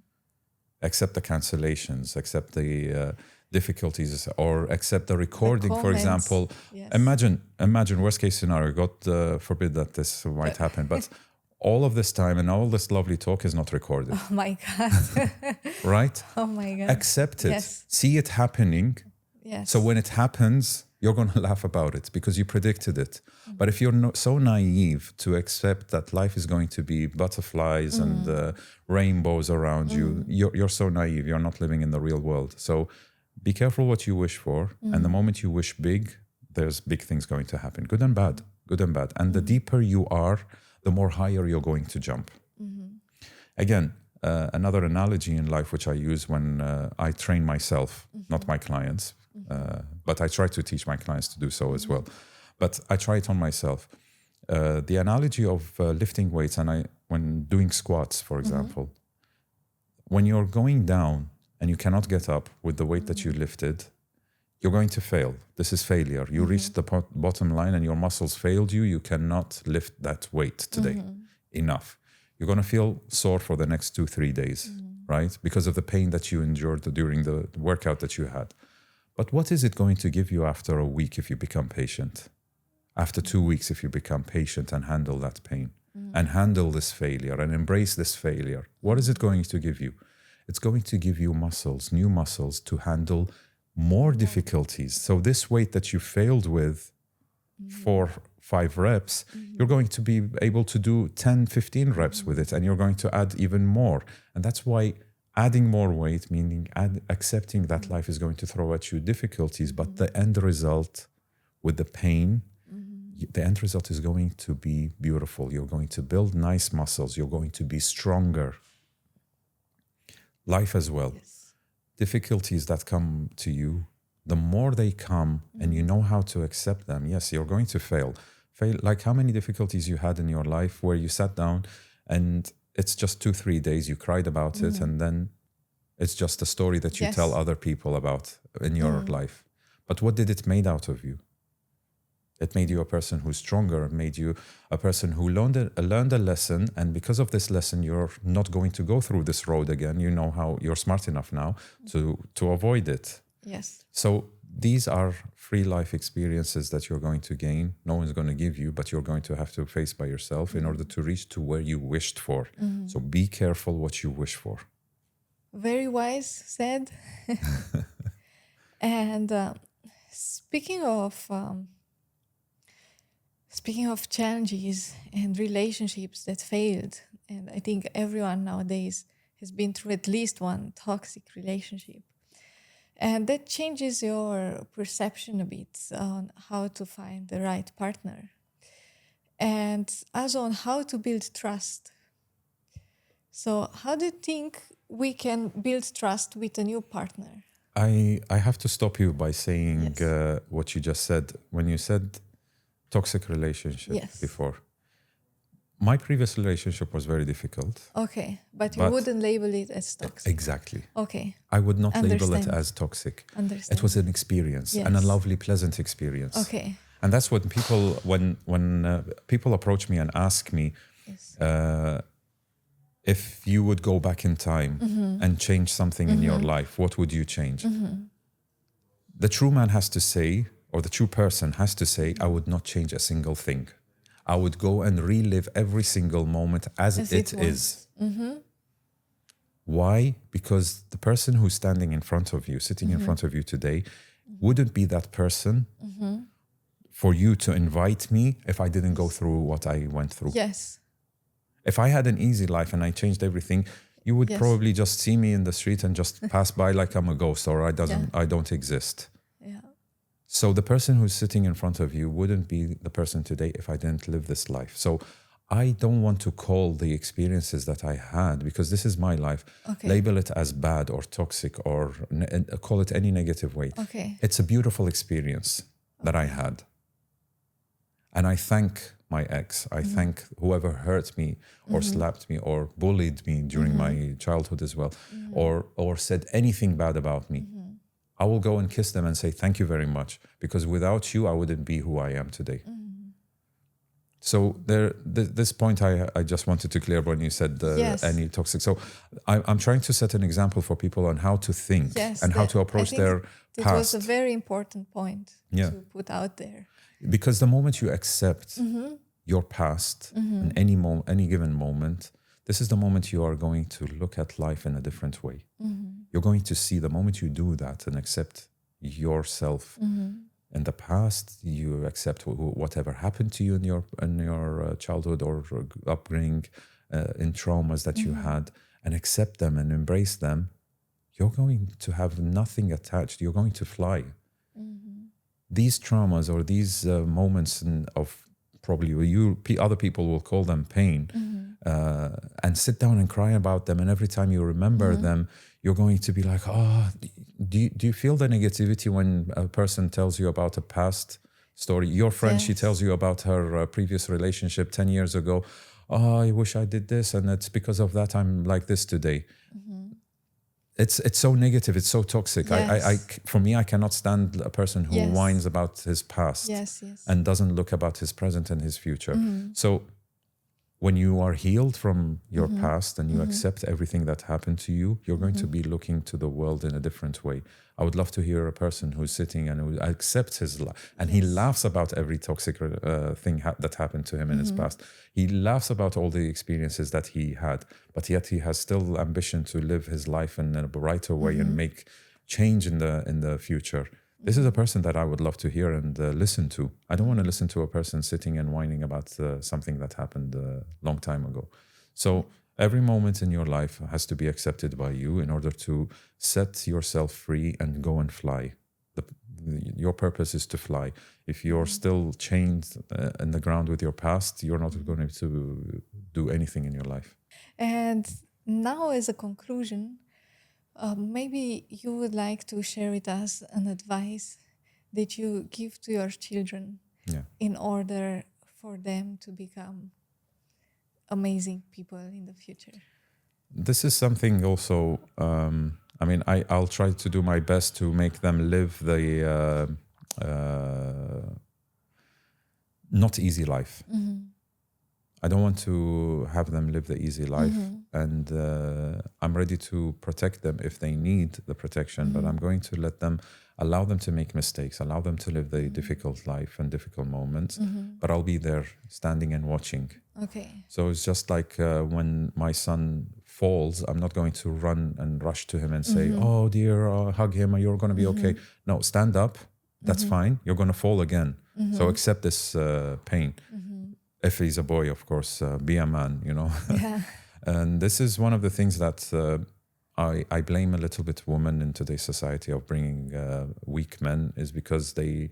[SPEAKER 2] Accept the cancellations, accept the difficulties, or accept the recording, for example.
[SPEAKER 1] Yes.
[SPEAKER 2] Imagine worst case scenario, God forbid that this might happen, but all of this time and all this lovely talk is not recorded.
[SPEAKER 1] Oh my God.
[SPEAKER 2] Right?
[SPEAKER 1] Oh my God.
[SPEAKER 2] Accept it.
[SPEAKER 1] Yes.
[SPEAKER 2] See it happening.
[SPEAKER 1] Yes.
[SPEAKER 2] So when it happens, you're going to laugh about it because you predicted it. But if you're so naive to accept that life is going to be butterflies and rainbows around you, you're so naive. You're not living in the real world. So be careful what you wish for. And the moment you wish big, there's big things going to happen. Good and bad. And the deeper you are, the more higher you're going to jump. Again, another analogy in life which I use when I train myself, not my clients, But I try to teach my clients to do so as well. But I try it on myself. The analogy of lifting weights, and when doing squats, for example, when you're going down and you cannot get up with the weight that you lifted, you're going to fail. This is failure. You reached the bottom line and your muscles failed you. You cannot lift that weight today. Enough. You're going to feel sore for the next 2-3 days, right? Because of the pain that you endured during the workout that you had. But what is it going to give you after a week if you become patient? After 2 weeks, if you become patient and handle that pain and handle this failure and embrace this failure, what is it going to give you? It's going to give you muscles, new muscles to handle more difficulties. So this weight that you failed with 4-5 reps, you're going to be able to do 10-15 reps with it, and you're going to add even more. And that's why adding more weight, meaning accepting that life is going to throw at you difficulties, but the end result with the pain, the end result is going to be beautiful. You're going to build nice muscles. You're going to be stronger. Life as well.
[SPEAKER 1] Yes.
[SPEAKER 2] Difficulties that come to you, the more they come and you know how to accept them, yes, you're going to fail. Like how many difficulties you had in your life where you sat down and it's just 2-3 days, you cried about it, and then it's just a story that you tell other people about in your life. But what did it made out of you? It made you a person who's stronger, made you a person who learned a lesson, and because of this lesson, you're not going to go through this road again. You know how you're smart enough now to avoid it.
[SPEAKER 1] Yes.
[SPEAKER 2] So these are free life experiences that you're going to gain. No one's going to give you, but you're going to have to face by yourself in order to reach to where you wished for. So be careful what you wish for.
[SPEAKER 1] Very wise said. And speaking of challenges and relationships that failed, and I think everyone nowadays has been through at least one toxic relationship. And that changes your perception a bit on how to find the right partner. And also on how to build trust. So how do you think we can build trust with a new partner?
[SPEAKER 2] I have to stop you by saying what you just said. When you said toxic relationship before. My previous relationship was very difficult.
[SPEAKER 1] Okay, but you wouldn't label it as toxic.
[SPEAKER 2] Exactly.
[SPEAKER 1] Okay.
[SPEAKER 2] I would not label it as toxic.
[SPEAKER 1] Understand.
[SPEAKER 2] It was an experience and a lovely, pleasant experience.
[SPEAKER 1] Okay.
[SPEAKER 2] And that's what people, when people approach me and ask me if you would go back in time and change something in your life, what would you change? The true man has to say, or the true person has to say, I would not change a single thing. I would go and relive every single moment as it is. Why? Because the person who's standing in front of you, sitting in front of you today, wouldn't be that person for you to invite me if I didn't go through what I went through.
[SPEAKER 1] Yes.
[SPEAKER 2] If I had an easy life and I changed everything, you would probably just see me in the street and just pass by like I'm a ghost or I don't exist.
[SPEAKER 1] Yeah.
[SPEAKER 2] So the person who's sitting in front of you wouldn't be the person today if I didn't live this life. So I don't want to call the experiences that I had, because this is my life, label it as bad or toxic or call it any negative way.
[SPEAKER 1] Okay.
[SPEAKER 2] It's a beautiful experience that I had. And I thank my ex. I thank whoever hurt me or slapped me or bullied me during my childhood as well, or said anything bad about me. I will go and kiss them and say, thank you very much, because without you, I wouldn't be who I am today. So this point I just wanted to clear when you said any toxic. So I'm trying to set an example for people on how to think and how to approach their past.
[SPEAKER 1] It was a very important point to put out there.
[SPEAKER 2] Because the moment you accept your past in any given moment, this is the moment you are going to look at life in a different way. You're going to see the moment you do that and accept yourself in the past, you accept whatever happened to you in your childhood or upbringing, in traumas that you had, and accept them and embrace them. You're going to have nothing attached. You're going to fly. These traumas or these moments of probably other people will call them pain, and sit down and cry about them. And every time you remember them, you're going to be like, oh, do you feel the negativity when a person tells you about a past story? Your friend, she tells
[SPEAKER 1] Yes.
[SPEAKER 2] you about her previous relationship 10 years ago. Oh, I wish I did this, and it's because of that I'm like this today. It's so negative. It's so toxic.
[SPEAKER 1] Yes.
[SPEAKER 2] For me, I cannot stand a person who
[SPEAKER 1] Yes.
[SPEAKER 2] whines about his past
[SPEAKER 1] Yes. Yes.
[SPEAKER 2] and doesn't look about his present and his future.
[SPEAKER 1] Mm-hmm.
[SPEAKER 2] So when you are healed from your
[SPEAKER 1] Mm-hmm.
[SPEAKER 2] past and you
[SPEAKER 1] Mm-hmm.
[SPEAKER 2] accept everything that happened to you, you're going to be looking to the world in a different way. I would love to hear a person who's sitting and who accepts his life and he
[SPEAKER 1] Yes.
[SPEAKER 2] laughs about every toxic thing that happened to him in his past. He laughs about all the experiences that he had, but yet he has still ambition to live his life in a brighter way and make change in the future. This is a person that I would love to hear and listen to. I don't want to listen to a person sitting and whining about something that happened a long time ago. So every moment in your life has to be accepted by you in order to set yourself free and go and fly. Your purpose is to fly. If you're still chained in the ground with your past, you're not going to do anything in your life.
[SPEAKER 1] And now, as a conclusion, maybe you would like to share with us an advice that you give to your children
[SPEAKER 2] Yeah.
[SPEAKER 1] in order for them to become amazing people in the future.
[SPEAKER 2] This is something also, I mean, I'll try to do my best to make them live the not easy life. I don't want to have them live the easy life. And I'm ready to protect them if they need the protection, but I'm going to allow them to make mistakes, allow them to live the difficult life and difficult moments, but I'll be there standing and watching.
[SPEAKER 1] Okay.
[SPEAKER 2] So it's just like when my son falls, I'm not going to run and rush to him and say, oh dear, hug him, you're going to be okay. No, stand up. That's fine. You're going to fall again. So accept this pain. If he's a boy, of course, be a man, you know.
[SPEAKER 1] Yeah.
[SPEAKER 2] And this is one of the things that I blame a little bit women in today's society of bringing weak men, is because they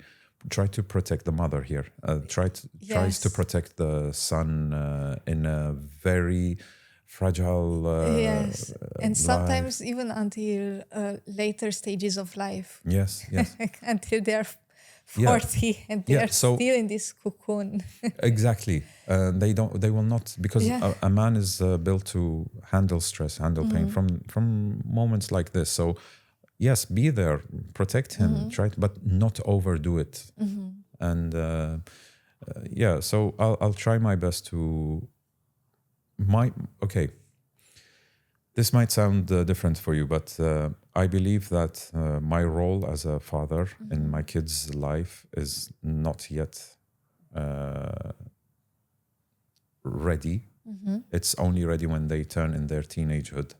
[SPEAKER 2] try to protect the mother here, tries to protect the son in a very fragile
[SPEAKER 1] Yes. And sometimes
[SPEAKER 2] life.
[SPEAKER 1] even until later stages of life,
[SPEAKER 2] Yes, yes.
[SPEAKER 1] until they're
[SPEAKER 2] Yeah.
[SPEAKER 1] 40 and
[SPEAKER 2] Yeah,
[SPEAKER 1] they're
[SPEAKER 2] so-
[SPEAKER 1] still in this cocoon.
[SPEAKER 2] Exactly. They will not, because
[SPEAKER 1] Yeah.
[SPEAKER 2] a man is built to handle stress, handle pain from moments like this. So yes, be there, protect him, but not overdo it. And yeah, so I'll try my best to okay. This might sound different for you, but I believe that my role as a father in my kids' life is not yet ready. It's only ready when they turn in their teenagehood.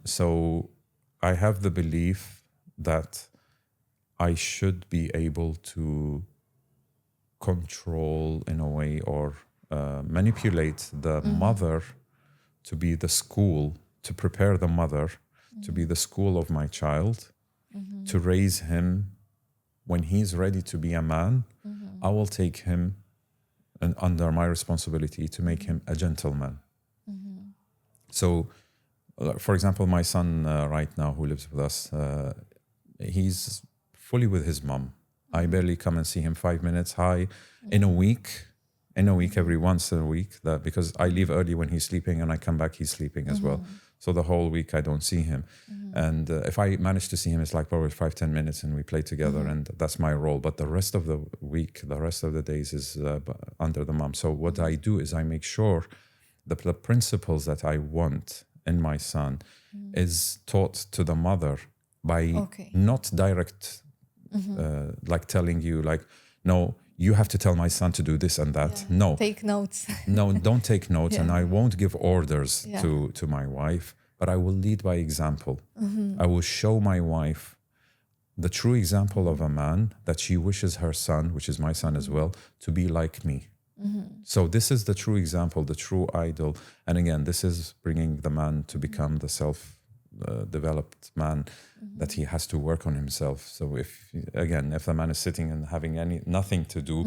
[SPEAKER 2] So I have the belief that I should be able to control in a way, or manipulate the mother to be the school, to prepare the mother to be the school of my child, to raise him. When he's ready to be a man, I will take him and under my responsibility to make him a gentleman. So, for example, my son right now, who lives with us, he's fully with his mom. I barely come and see him 5 minutes. Hi, in a week, every once a week, that because I leave early when he's sleeping and I come back, he's sleeping as well. So the whole week I don't see him. And if I manage to see him, it's like probably 5-10 minutes and we play together, and that's my role. But the rest of the week, the rest of the days is under the mom. So what I do is I make sure that the principles that I want in my son is taught to the mother by not direct, like telling you like, no, you have to tell my son to do this and that.
[SPEAKER 1] Yeah.
[SPEAKER 2] No.
[SPEAKER 1] Take notes.
[SPEAKER 2] No, don't take notes. And
[SPEAKER 1] Yeah.
[SPEAKER 2] I won't give orders
[SPEAKER 1] Yeah.
[SPEAKER 2] to my wife, but I will lead by example. I will show my wife the true example of a man that she wishes her son, which is my son as well, to be like me. So this is the true example, the true idol. And again, this is bringing the man to become the developed man, that he has to work on himself. So if the man is sitting and having nothing to do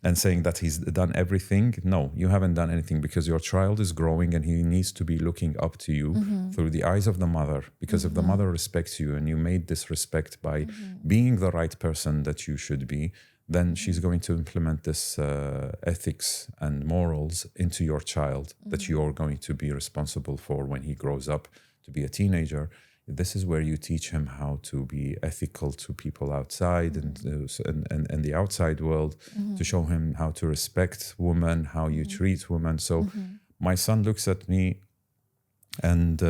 [SPEAKER 2] and saying that he's done everything, no, you haven't done anything, because your child is growing and he needs to be looking up to you through the eyes of the mother. Because if the mother respects you and you made this respect by being the right person that you should be, then she's going to implement this ethics and morals into your child that you're going to be responsible for when he grows up to be a teenager. This is where you teach him how to be ethical to people outside and the outside world, to show him how to respect women, how you treat women. So my son looks at me and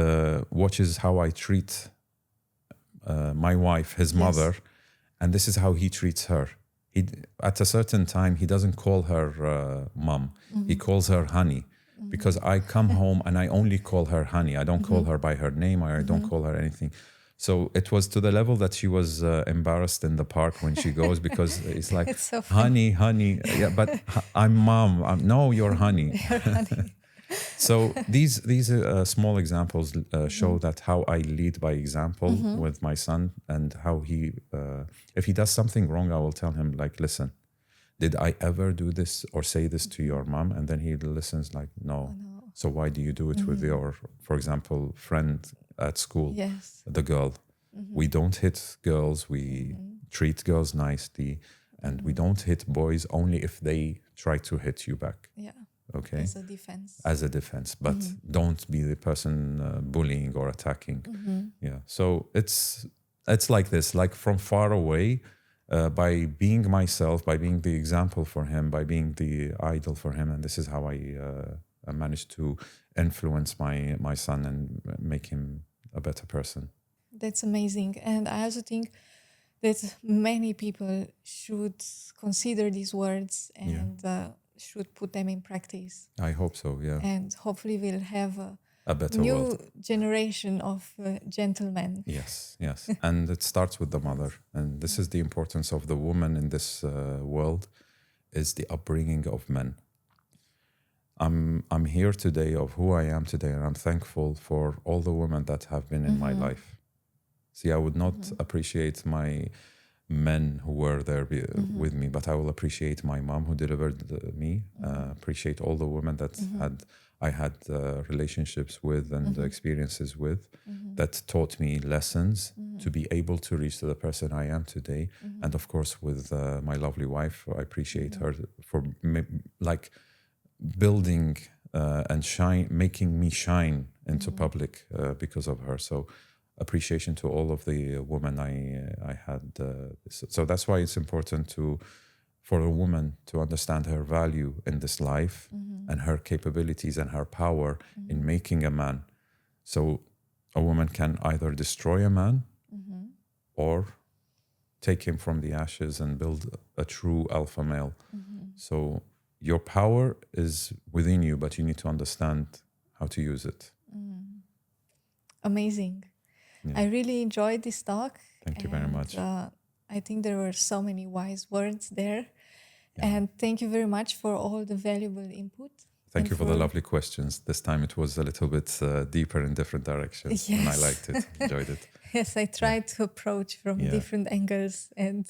[SPEAKER 2] watches how I treat my wife, his mother, and this is how he treats her. At a certain time, he doesn't call her mom. He calls her honey, because I come home and I only call her honey. I don't call her by her name, or I don't call her anything. So it was to the level that she was embarrassed in the park when she goes, because it's like,
[SPEAKER 1] It's so
[SPEAKER 2] honey. Yeah, but I'm mom. No, you're honey.
[SPEAKER 1] You're honey.
[SPEAKER 2] So these small examples show that how I lead by example with my son, and how he, if he does something wrong, I will tell him, like, listen, did I ever do this or say this to your mom? And then he listens like, no. So why do you do it with your, for example, friend at school, the girl? We don't hit girls. We treat girls nicely, and we don't hit boys only if they try to hit you back.
[SPEAKER 1] Yeah.
[SPEAKER 2] Okay.
[SPEAKER 1] As a defense.
[SPEAKER 2] But don't be the person bullying or attacking. Yeah. So it's like this, like from far away, by being myself, by being the example for him, by being the idol for him. And this is how I managed to influence my son and make him a better person.
[SPEAKER 1] That's amazing. And I also think that many people should consider these words and should put them in practice.
[SPEAKER 2] I hope so, yeah.
[SPEAKER 1] And hopefully we'll have
[SPEAKER 2] a better
[SPEAKER 1] new
[SPEAKER 2] world.
[SPEAKER 1] Generation of gentlemen.
[SPEAKER 2] Yes. And it starts with the mother. And this is the importance of the woman in this world, is the upbringing of men. I'm here today of who I am today, and I'm thankful for all the women that have been in my life. See, I would not appreciate my men who were there with me, but I will appreciate my mom who delivered me, appreciate all the women that I had relationships with and experiences with, that taught me lessons to be able to reach to the person I am today. And of course, with my lovely wife, I appreciate her for building and making me shine into public because of her. So appreciation to all of the women I had. So that's why it's important for a woman to understand her value in this life and her capabilities and her power in making a man. So a woman can either destroy a man or take him from the ashes and build a true alpha male. So your power is within you, but you need to understand how to use it.
[SPEAKER 1] Amazing. Yeah. I really enjoyed this talk.
[SPEAKER 2] Thank you very much.
[SPEAKER 1] I think there were so many wise words there. Yeah. And thank you very much for all the valuable input.
[SPEAKER 2] Thank you for the lovely questions. This time it was a little bit deeper in different directions. Yes. And I liked it, enjoyed it.
[SPEAKER 1] Yes, I tried to approach from different angles and